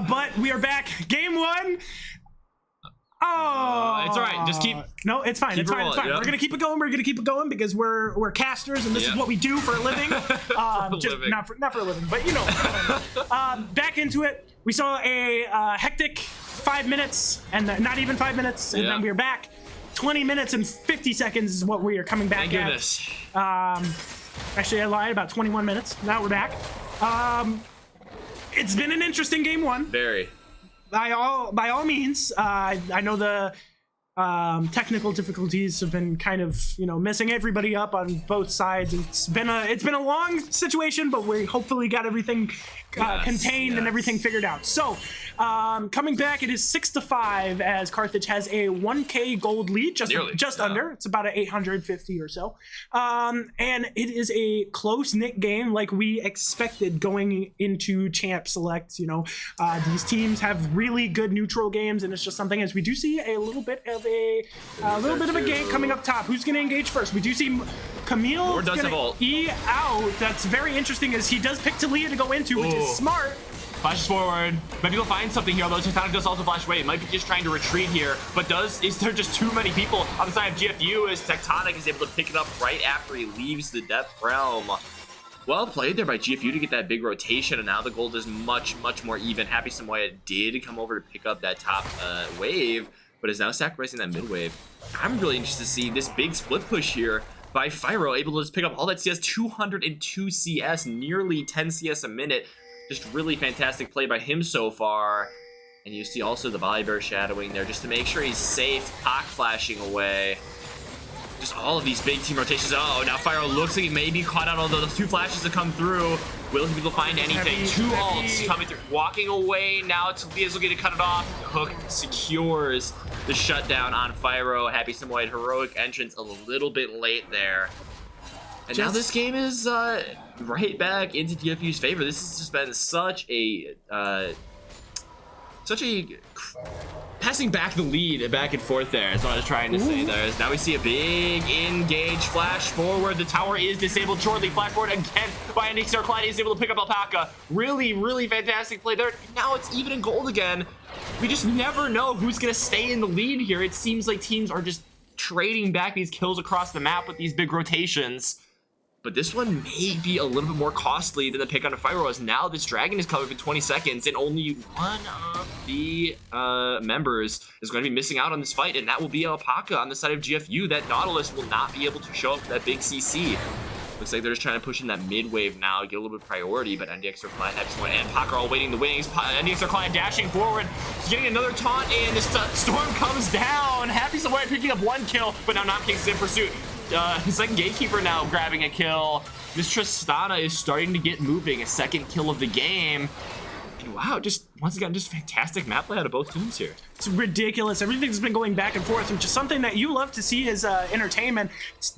But we are back. Game 1. Oh, it's all right. Just keep. No, it's fine. It's fine. It's fine. Yep. We're gonna keep it going. We're gonna keep it going because we're casters and this is what we do for a living. living. Not for a living, but you know. Back into it. We saw a hectic 5 minutes, and not even 5 minutes, and then we are back. 20 minutes and 50 seconds is what we are coming back Thank goodness. Actually, I lied. About 21 minutes. Now we're back. It's been an interesting game 1. Very. By all means, I know the technical difficulties have been kind of messing everybody up on both sides. It's been a long situation, but we hopefully got everything contained and everything figured out. So coming back, it is 6-5 as Carthage has a 1K gold lead, just under. It's about an 850 or so, and it is a close-knit game like we expected going into Champ Select. These teams have really good neutral games, and it's just something as we do see a little bit of a game coming up top. Who's going to engage first? We do see Camille going to E out. That's very interesting as he does pick Talia to go into, which is smart. Flashes forward. Maybe he'll find something here, although Titanic does also flash away. It might be just trying to retreat here, but is there just too many people on the side of GFU as Tectonic is able to pick it up right after he leaves the Depth Realm. Well played there by GFU to get that big rotation, and now the gold is much, much more even. Happy Samoya did come over to pick up that top wave, but is now sacrificing that mid wave. I'm really interested to see this big split push here by Fyro, able to just pick up all that CS, 202 CS, nearly 10 CS a minute. Just really fantastic play by him so far. And you see also the Volibear shadowing there just to make sure he's safe. Pac flashing away. Just all of these big team rotations. Oh, now Fyro looks like he may be caught out, although the 2 flashes have come through. Will he be able to find anything? 2 ults coming through. Walking away now. Talia's looking to cut it off. Hook secures the shutdown on Fyro. Happy Samoyed heroic entrance a little bit late there. And now this game is right back into GFU's favor. This has just been such a passing back the lead back and forth there is what I was trying to say there. Now we see a big engage flash forward. The tower is disabled shortly. Flash forward again by NECC. Clyde is able to pick up Alpaca. Really, really fantastic play there. Now it's even in gold again. We just never know who's going to stay in the lead here. It seems like teams are just trading back these kills across the map with these big rotations. But this one may be a little bit more costly than the pick on a Fyro, as now this dragon is covered for 20 seconds and only one of the members is going to be missing out on this fight, and that will be Alpaca on the side of GFU. That Nautilus will not be able to show up for that big CC. Looks like they're just trying to push in that mid wave now, get a little bit of priority, but NDX or Client have someone, and Pac are all waiting in the wings. NDX or Client dashing forward, getting another taunt, and the storm comes down. Happy Samoa picking up 1 kill, but now Nom King's in pursuit. Second Gatekeeper now grabbing a kill. This Tristana is starting to get moving. A 2nd kill of the game. And wow, just once again, just fantastic map play out of both teams here. It's ridiculous. Everything's been going back and forth, which is something that you love to see as entertainment.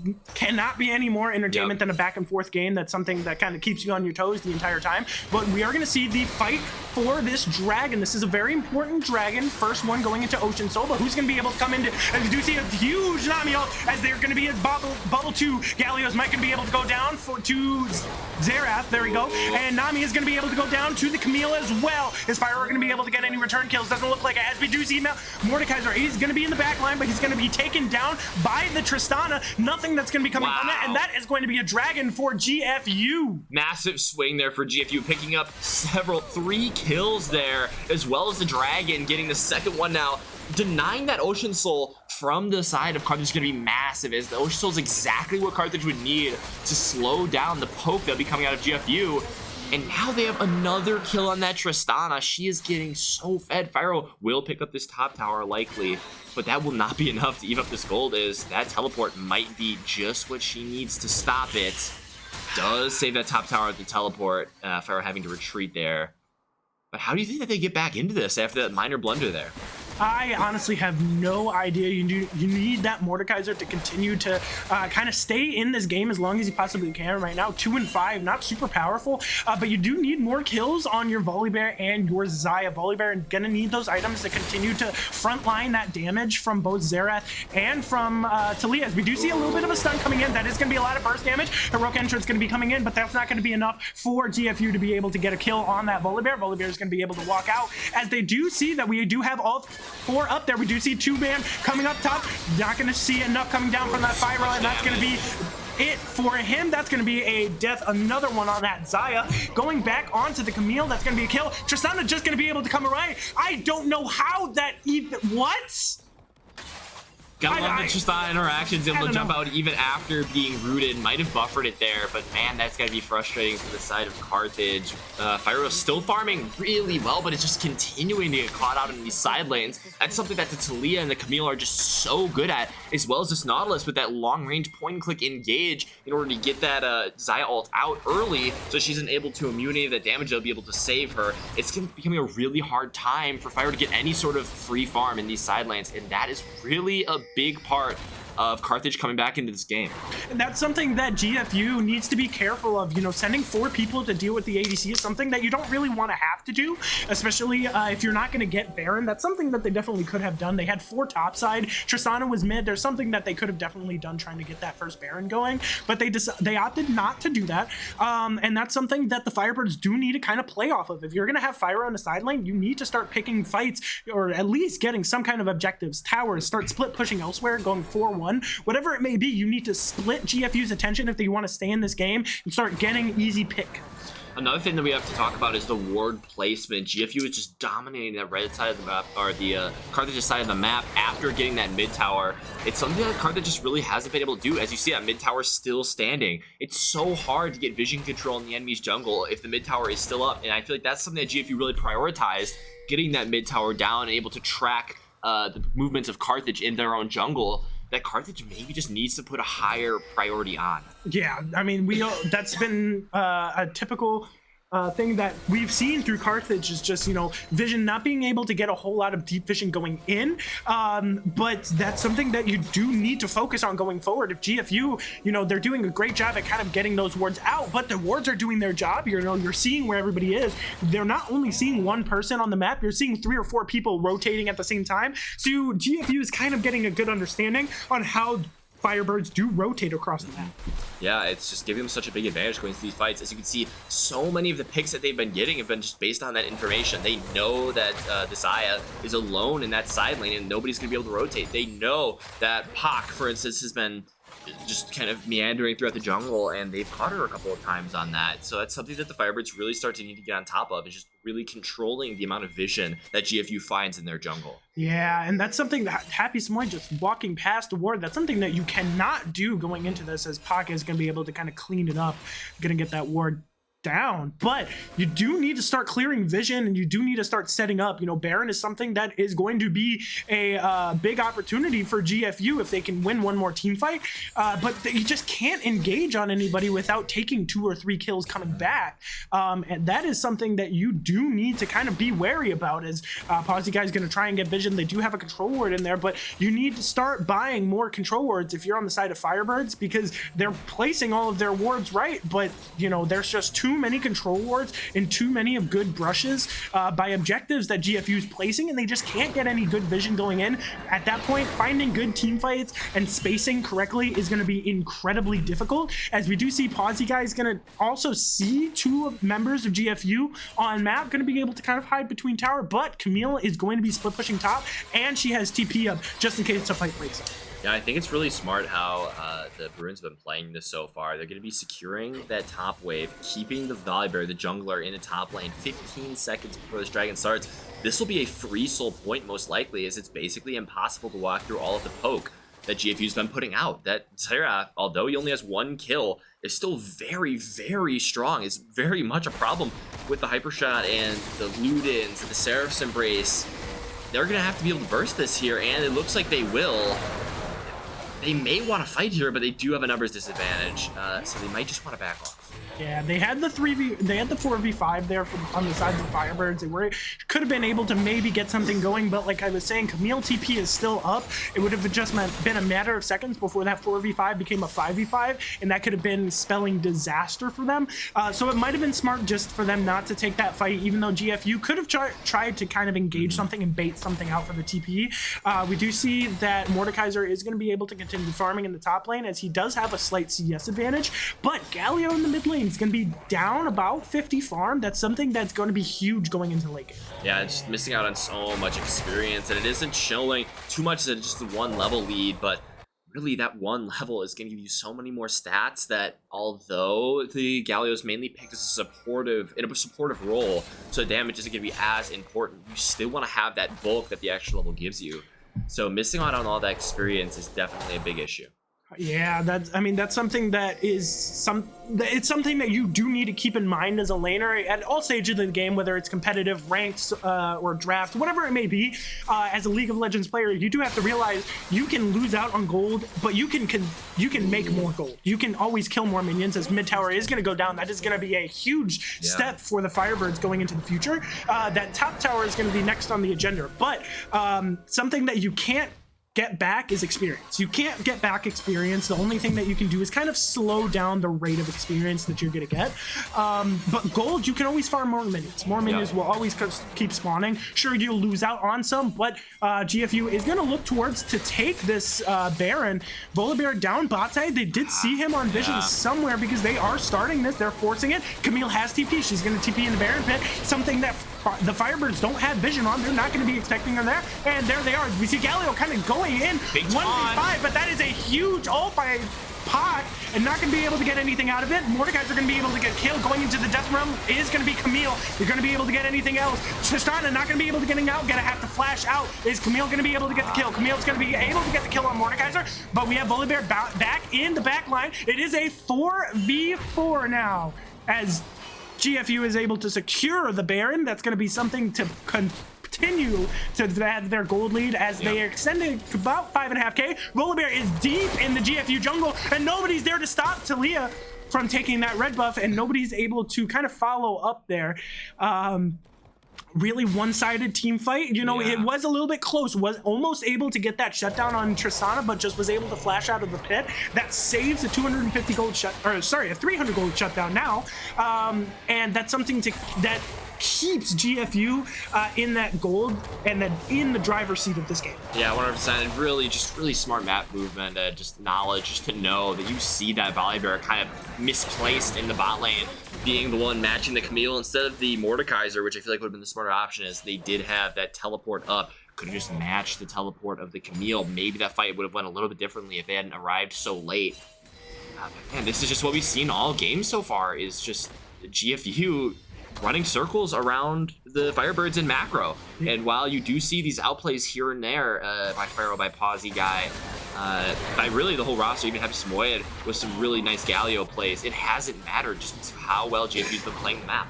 It cannot be any more entertainment than a back and forth game. That's something that kind of keeps you on your toes the entire time. But we are going to see the fight for this dragon. This is a very important dragon. First one going into Ocean Soul, but who's going to be able to come into, as we do see a huge Nami ult, as they're going to be a bubble 2. Galio's might be able to go down to Xerath. There we go. And Nami is going to be able to go down to the Camille as well. Is Fire going to be able to get any return kills? Doesn't look like it. As we do see now, Mordekaiser, he's going to be in the back line, but he's going to be taken down by the Tristana. Nothing that's going to be coming from that, and that is going to be a dragon for GFU. Massive swing there for GFU, picking up 3 kills there, as well as the dragon getting the 2nd one now. Denying that Ocean Soul from the side of Carthage is going to be massive, as the Ocean Soul is exactly what Carthage would need to slow down the poke that'll be coming out of GFU. And now they have another kill on that Tristana. She is getting so fed. Fyro will pick up this top tower likely, but that will not be enough to even up this gold, as that teleport might be just what she needs to stop it. Does save that top tower at the teleport, Fyro having to retreat there. But how do you think that they get back into this after that minor blunder there? I honestly have no idea. You need that Mordekaiser to continue to kind of stay in this game as long as you possibly can. Right now, 2 and 5, not super powerful, but you do need more kills on your Volibear and your Xayah. Volibear is gonna need those items to continue to frontline that damage from both Xerath and from Talia. As we do see a little bit of a stun coming in, that is gonna be a lot of burst damage. Heroic Entrance gonna be coming in, but that's not gonna be enough for GFU to be able to get a kill on that Volibear. Volibear is gonna be able to walk out, as they do see that we do have all 4 up there. We do see 2-man coming up top. Not gonna see enough coming down from that Pyro, and that's gonna be it for him. That's going to be a death. Another one on that Xayah. Going back onto the Camille, that's going to be a kill. Tristana just going to be able to come away. I don't know how that even... What? Gotta love the Tristana interactions, able to jump out even after being rooted. Might have buffered it there, but man, that's gotta be frustrating for the side of Carthage. Fireworks still farming really well, but it's just continuing to get caught out in these side lanes. That's something that the Talia and the Camille are just so good at, as well as this Nautilus with that long-range point-and-click engage in order to get that Xayah ult out early, so she isn't able to immune any of that damage. They'll be able to save her. It's becoming a really hard time for Fire to get any sort of free farm in these side lanes, and that is really a big part of Carthage coming back into this game. And that's something that GFU needs to be careful of. You know, sending 4 people to deal with the ADC is something that you don't really want to have to do, especially if you're not going to get Baron. That's something that they definitely could have done. They had 4 topside. Tristana was mid. There's something that they could have definitely done trying to get that first Baron going, but they opted not to do that. And that's something that the Firebirds do need to kind of play off of. If you're going to have Fire on the side lane, you need to start picking fights, or at least getting some kind of objectives. Towers, start split pushing elsewhere, going 4-1. Whatever it may be, you need to split GFU's attention if they want to stay in this game and start getting easy pick. Another thing that we have to talk about is the ward placement. GFU is just dominating that red side of the map, or the Carthage side of the map after getting that mid tower. It's something that Carthage just really hasn't been able to do. As you see, that mid tower still standing. It's so hard to get vision control in the enemy's jungle if the mid tower is still up, and I feel like that's something that GFU really prioritized, getting that mid tower down and able to track the movements of Carthage in their own jungle, that Carthage maybe just needs to put a higher priority on. Yeah, I mean, that's been a typical thing that we've seen through Carthage, is just, you know, vision not being able to get a whole lot of deep vision going in, but that's something that you do need to focus on going forward. If GFU, you know, they're doing a great job at kind of getting those wards out, but the wards are doing their job. You know, you're seeing where everybody is. They're not only seeing one person on the map, you're seeing 3 or 4 people rotating at the same time. So GFU is kind of getting a good understanding on how Firebirds do rotate across the map. Yeah, it's just giving them such a big advantage going through these fights. As you can see, so many of the picks that they've been getting have been just based on that information. They know that the Xayah is alone in that side lane and nobody's going to be able to rotate. They know that Pac, for instance, has been just kind of meandering throughout the jungle, and they've caught her a couple of times on that. So that's something that the Firebirds really start to need to get on top of, is just really controlling the amount of vision that GFU finds in their jungle. Yeah, and that's something that Happy Samoy just walking past a ward, that's something that you cannot do going into this, as Pac is going to be able to kind of clean it up, going to get that ward down. But you do need to start clearing vision, and you do need to start setting up. You know, Baron is something that is going to be a big opportunity for GFU if they can win one more team fight, but you just can't engage on anybody without taking 2 or 3 kills coming back, and that is something that you do need to kind of be wary about. As Posy Guy is going to try and get vision. They do have a control ward in there, but you need to start buying more control wards if you're on the side of Firebirds, because they're placing all of their wards right, but you know, there's just too many control wards and too many of good brushes by objectives that GFU is placing, and they just can't get any good vision going in. At that point, finding good team fights and spacing correctly is going to be incredibly difficult, as we do see Posy Guy is going to also see 2 members of GFU on map, going to be able to kind of hide between tower, but Camille is going to be split pushing top, and she has TP up just in case a fight breaks out. Yeah, I think it's really smart how the Bruins have been playing this so far. They're going to be securing that top wave, keeping the Volibear, the jungler, in the top lane 15 seconds before this dragon starts. This will be a free soul point most likely, as it's basically impossible to walk through all of the poke that GFU's been putting out. That Xerath, although he only has 1 kill, is still very, very strong. It's very much a problem with the Hypershot and the Ludens and the Seraph's Embrace. They're going to have to be able to burst this here, and it looks like they will. They may want to fight here, but they do have a numbers disadvantage, so they might just want to back off. Yeah, they had the 4v5 there on the sides of the Firebirds. They could have been able to maybe get something going, but like I was saying, Camille TP is still up. It would have just been a matter of seconds before that 4v5 became a 5v5, and that could have been spelling disaster for them. So it might have been smart just for them not to take that fight, even though GFU could have tried to kind of engage something and bait something out for the TP. We do see that Mordekaiser is going to be able to continue farming in the top lane, as he does have a slight CS advantage, but Galio in the mid lane is going to be down about 50 farm. That's something that's going to be huge going into late game. Yeah, just missing out on so much experience, and it isn't showing too much that it's just a one level lead, but really that one level is going to give you so many more stats that although the Galio is mainly picked as in a supportive role, so damage isn't going to be as important, you still want to have that bulk that the extra level gives you. So missing out on all that experience is definitely a big issue. Yeah, that's something that is it's something that you do need to keep in mind as a laner at all stages of the game, whether it's competitive, ranked, or draft, whatever it may be. As a League of Legends player, you do have to realize you can lose out on gold, but you can make more gold. You can always kill more minions, as mid tower is going to go down. That is going to be a huge step for the Firebirds going into the future. That top tower is going to be next on the agenda, but something that you can't get back is experience. You can't get back experience. The only thing that you can do is kind of slow down the rate of experience that you're gonna get. But gold, you can always farm more minions. More minions will always keep spawning. Sure, you'll lose out on some, but GFU is gonna look towards to take this Baron. Volibear down bot side. They did see him on vision somewhere because they are starting this. They're forcing it. Camille has TP. She's gonna TP in the Baron pit. Something that the Firebirds don't have vision on. They're not going to be expecting her there. And there they are. We see Galio kind of going in 1v5, but that is a huge ult by Pot and not going to be able to get anything out of it. Mordekaiser are going to be able to get killed. Going into the Death Realm is going to be Camille. You're going to be able to get anything else. Tristana not going to be able to get out. Going to have to flash out. Is Camille going to be able to get the kill? Camille's going to be able to get the kill on Mordekaiser, but we have Volibear back in the back line. It is a 4v4 now, as GFU is able to secure the Baron. That's going to be something to continue to add their gold lead as they are extending to about 5.5k. Volibear is deep in the GFU jungle, and nobody's there to stop Talia from taking that red buff, and nobody's able to kind of follow up there. Really one-sided team fight. You know, it was a little bit close. Was almost able to get that shutdown on Tristana, but just was able to flash out of the pit. That saves a 250 gold a 300 gold shutdown now. And that's something that keeps GFU in that gold and then in the driver's seat of this game. Yeah, 100%. And really smart map movement, just knowledge, just to know that you see that Volibear kind of misplaced in the bot lane, being the one matching the Camille instead of the Mordekaiser, which I feel like would have been the smarter option, as they did have that teleport up. Could have just matched the teleport of the Camille. Maybe that fight would have went a little bit differently if they hadn't arrived so late. Man, this is just what we've seen all game so far, is just GFU running circles around the Firebirds in macro. And while you do see these outplays here and there by Pharaoh, by Pawsy Guy, by really the whole roster, even Happy Samoyed with some really nice Galio plays, it hasn't mattered just how well GFU's been playing the map.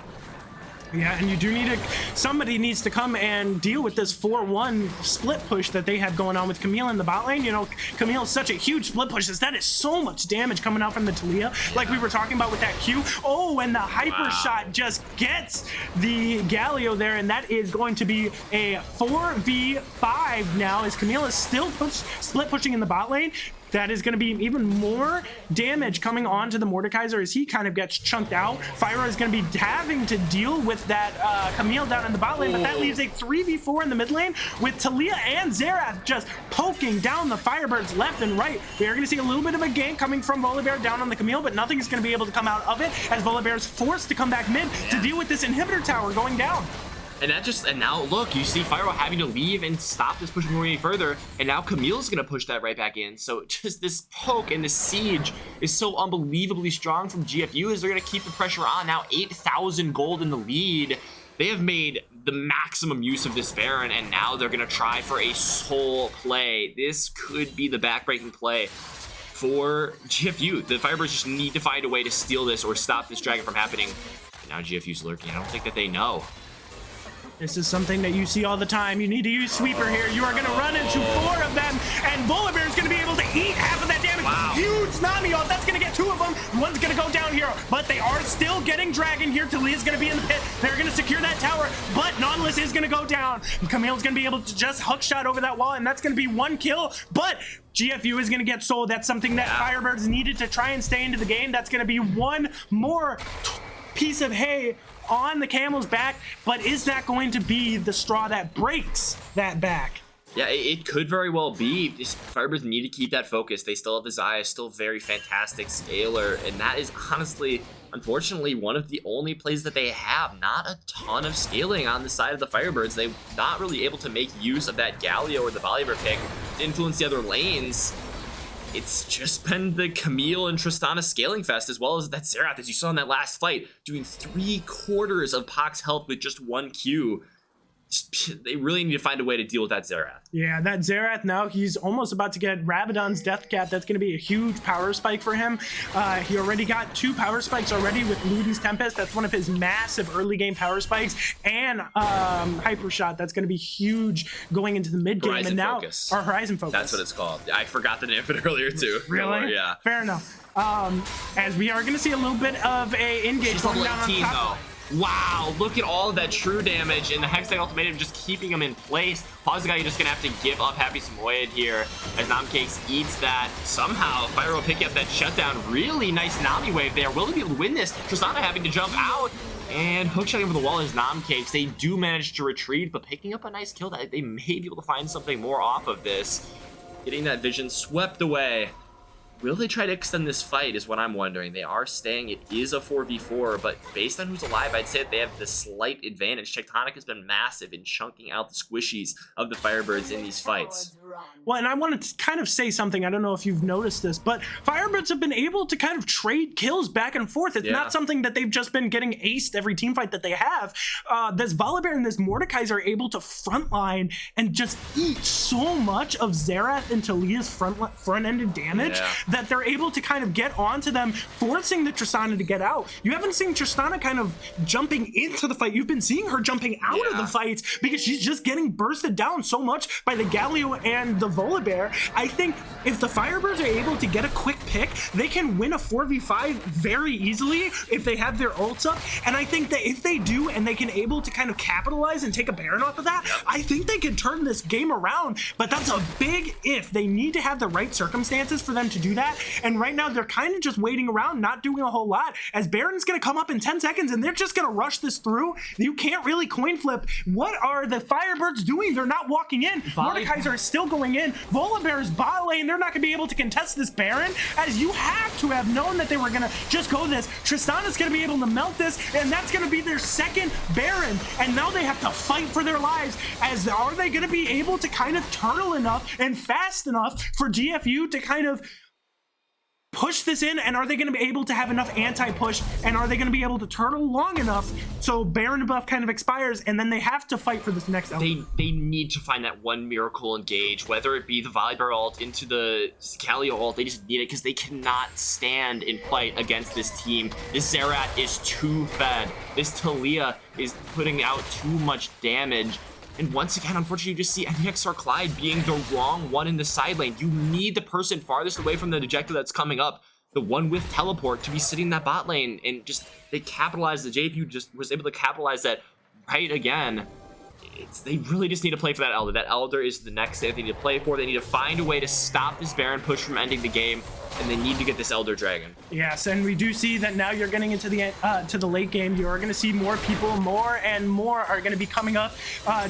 Yeah, and you do need somebody needs to come and deal with this 4-1 split push that they have going on with Camille in the bot lane. You know, Camille is such a huge split push. That is so much damage coming out from the Talia, like we were talking about with that Q. Oh, and the hyper shot just gets the Galio there, and that is going to be a 4v5 now, as Camille is still split pushing in the bot lane. That is going to be even more damage coming onto the Mordekaiser as he kind of gets chunked out. Fyra is going to be having to deal with that Camille down in the bot lane, but that leaves a 3v4 in the mid lane with Talia and Xerath just poking down the Firebirds left and right. We are going to see a little bit of a gank coming from Volibear down on the Camille, but nothing is going to be able to come out of it as Volibear is forced to come back mid to deal with this inhibitor tower going down. And now look, you see Fyro having to leave and stop this push moving any further, and now Camille's gonna push that right back in. So just this poke and this siege is so unbelievably strong from GFU, as they're gonna keep the pressure on. Now 8,000 gold in the lead. They have made the maximum use of this Baron, and now they're gonna try for a soul play. This could be the backbreaking play for GFU. The Firebirds just need to find a way to steal this or stop this dragon from happening. And now GFU's lurking. I don't think that they know. This is something that you see all the time. You need to use Sweeper here. You are going to run into 4 of them, and Volibear is going to be able to eat half of that damage. Wow. Huge Nami ult. That's going to get 2 of them. One's going to go down here, but they are still getting Dragon here. Talia's going to be in the pit. They're going to secure that tower, but Nautilus is going to go down. Camille's going to be able to just hook shot over that wall, and that's going to be 1 kill, but GFU is going to get sold. That's something that Firebirds needed to try and stay into the game. That's going to be 1 more piece of hay on the camel's back, but is that going to be the straw that breaks that back? Yeah, it could very well be. Just Firebirds need to keep that focus. They still have the Xayah, still very fantastic scaler, and that is honestly, unfortunately, one of the only plays that they have. Not a ton of scaling on the side of the Firebirds. They're not really able to make use of that Galio or the Volibear pick to influence the other lanes. It's just been the Camille and Tristana scaling fest, as well as that Xerath, as you saw in that last fight, doing 3/4 of Pac's health with just 1 Q. They really need to find a way to deal with that Xerath. Yeah, that Xerath now, he's almost about to get Rabadon's Death Cap. That's going to be a huge power spike for him. He already got 2 power spikes already with Luden's Tempest. That's one of his massive early game power spikes. And Hyper Shot, that's going to be huge going into the mid game. Horizon And now, Focus. Or Horizon Focus. That's what it's called. I forgot the name of it earlier too. Really? Yeah. Fair enough. As we are going to see a little bit of a engage She's going level down 18 on top. though. Wow, look at all of that true damage and the Hextech Ultimatum just keeping him in place. Pazga, you're just gonna have to give up Happy Samoyed here as Namcakes eats that. Somehow, Fire will pick up that shutdown. Really nice Nami wave there. Will they be able to win this? Tristana having to jump out and hookshotting over the wall is Namcakes. They do manage to retreat, but picking up a nice kill that they may be able to find something more off of this. Getting that vision swept away. Will they try to extend this fight is what I'm wondering. They are staying. It is a 4v4, but based on who's alive, I'd say that they have the slight advantage. Tectonic has been massive in chunking out the squishies of the Firebirds in these fights. Well, and I wanted to kind of say something. I don't know if you've noticed this, but Firebirds have been able to kind of trade kills back and forth. It's not something that they've just been getting aced every team fight that they have. This Volibear and this Mordekaiser are able to frontline and just eat so much of Xerath and Talia's front-ended damage that they're able to kind of get onto them, forcing the Tristana to get out. You haven't seen Tristana kind of jumping into the fight. You've been seeing her jumping out of the fights because she's just getting bursted down so much by the Galio and the Volibear. I think if the Firebirds are able to get a quick pick, they can win a 4v5 very easily if they have their ults up. And I think that if they do and they can able to kind of capitalize and take a Baron off of that, I think they can turn this game around. But that's a big if. They need to have the right circumstances for them to do that. And right now they're kind of just waiting around, not doing a whole lot, as Baron's going to come up in 10 seconds and they're just going to rush this through. You can't really coin flip. What are the Firebirds doing? They're not walking in. Mordekaiser is still going in. Volibear's bot lane, they're not going to be able to contest this Baron, as you have to have known that they were going to just go this. Tristana's going to be able to melt this, and that's going to be their second Baron, and now they have to fight for their lives. As are they going to be able to kind of turtle enough and fast enough for GFU to kind of push this in, and are they going to be able to have enough anti-push, and are they going to be able to turtle long enough so Baron buff kind of expires, and then they have to fight for this next element? They need to find that one miracle engage, whether it be the Volibear ult into the Calio ult. They just need it because they cannot stand and fight against this team. This Xerath is too fed. This Talia is putting out too much damage. And once again, unfortunately, you just see NECC Clyde being the wrong one in the side lane. You need the person farthest away from the dejector that's coming up, the one with teleport, to be sitting in that bot lane. And just, they capitalized, the JPU just was able to capitalize that right again. They really just need to play for that Elder. That Elder is the next thing they need to play for. They need to find a way to stop this Baron push from ending the game, and they need to get this Elder Dragon. Yes, and we do see that now you're getting into the to the late game. You are going to see more people, more and more are going to be coming up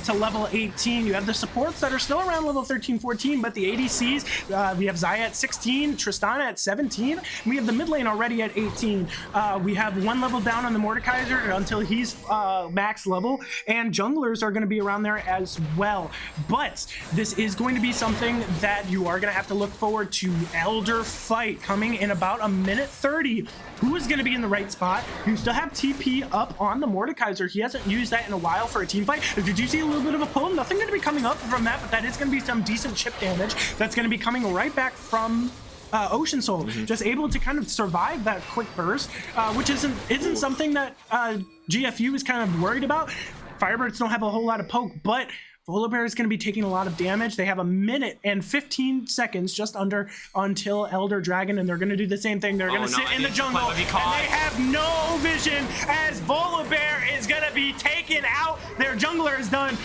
to level 18. You have the supports that are still around level 13, 14, but the ADCs, we have Xayah at 16, Tristana at 17, and we have the mid lane already at 18. We have one level down on the Mordekaiser until he's max level, and junglers are going to be around there as well. But this is going to be something that you are going to have to look forward to. Elder fight coming in about a minute 30. Who is going to be in the right spot? You still have TP up on the Mordekaiser. He hasn't used that in a while for a team fight. Did you see a little bit of a pull? Nothing going to be coming up from that, but that is going to be some decent chip damage that's going to be coming right back from Ocean Soul, just able to kind of survive that quick burst, which isn't something that GFU is kind of worried about. Firebirds don't have a whole lot of poke, but Volibear is going to be taking a lot of damage. They have a minute and 15 seconds just under until Elder Dragon, and they're going to do the same thing. They're going to sit in the jungle, and they have no vision as Volibear is going to be taken out. Their jungler is done.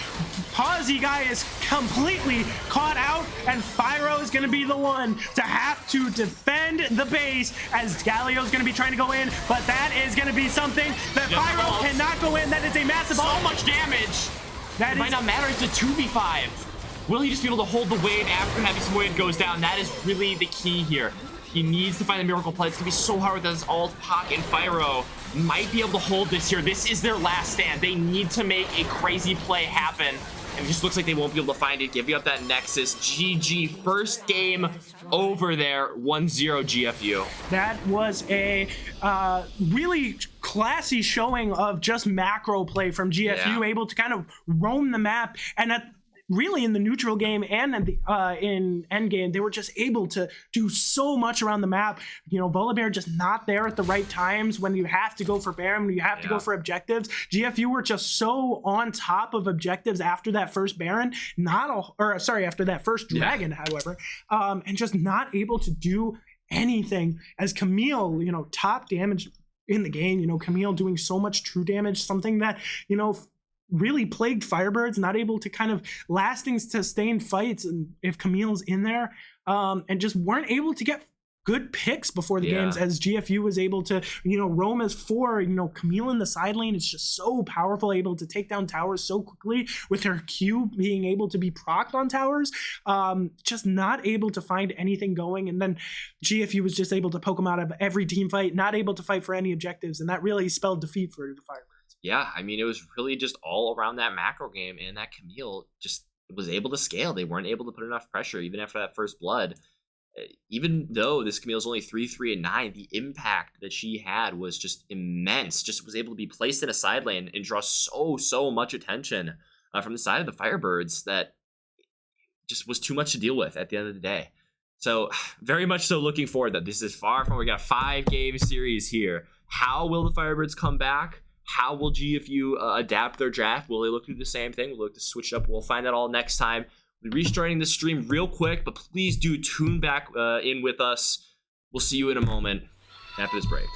Pawsy guy is completely caught out, and Fyro is going to be the one to have to defend the base as Galio's going to be trying to go in, but that is going to be something that Fyro cannot go in. That is a massive so much damage. It might not matter. It's a 2v5. Will he just be able to hold the wave after having some wave goes down? That is really the key here. He needs to find the miracle play. It's going to be so hard with his ult. Pac and Fyro might be able to hold this here. This is their last stand. They need to make a crazy play happen. And it just looks like they won't be able to find it. Giving up that Nexus. GG. First game over there. 1-0 GFU. That was a really classy showing of just macro play from GFU, able to kind of roam the map. And really in the neutral game and in endgame, they were just able to do so much around the map. You know, Volibear just not there at the right times when you have to go for Baron, when you have to go for objectives. GFU were just so on top of objectives after that first Baron, after that first Dragon, however, and just not able to do anything as Camille, you know, top damage in the game. You know, Camille doing so much true damage, something that, you know, really plagued Firebirds, not able to kind of lasting sustain fights, and if Camille's in there, and just weren't able to get good picks before the games, as GFU was able to, you know, roam as 4, you know, Camille in the side lane is just so powerful, able to take down towers so quickly with her Q being able to be procced on towers, just not able to find anything going. And then GFU was just able to poke them out of every team fight, not able to fight for any objectives, and that really spelled defeat for the Firebirds. Yeah, I mean, it was really just all around that macro game, and that Camille just was able to scale. They weren't able to put enough pressure, even after that first blood. Even though this Camille's only 3-3-9, the impact that she had was just immense. Just was able to be placed in a side lane and draw so much attention from the side of the Firebirds that just was too much to deal with at the end of the day. So very much so looking forward that this is far from, we got a 5-game series here. How will the Firebirds come back? How will GFU adapt their draft? Will they look to do the same thing? Will they look to switch it up? We'll find that all next time. We'll be restarting the stream real quick, but please do tune back in with us. We'll see you in a moment after this break.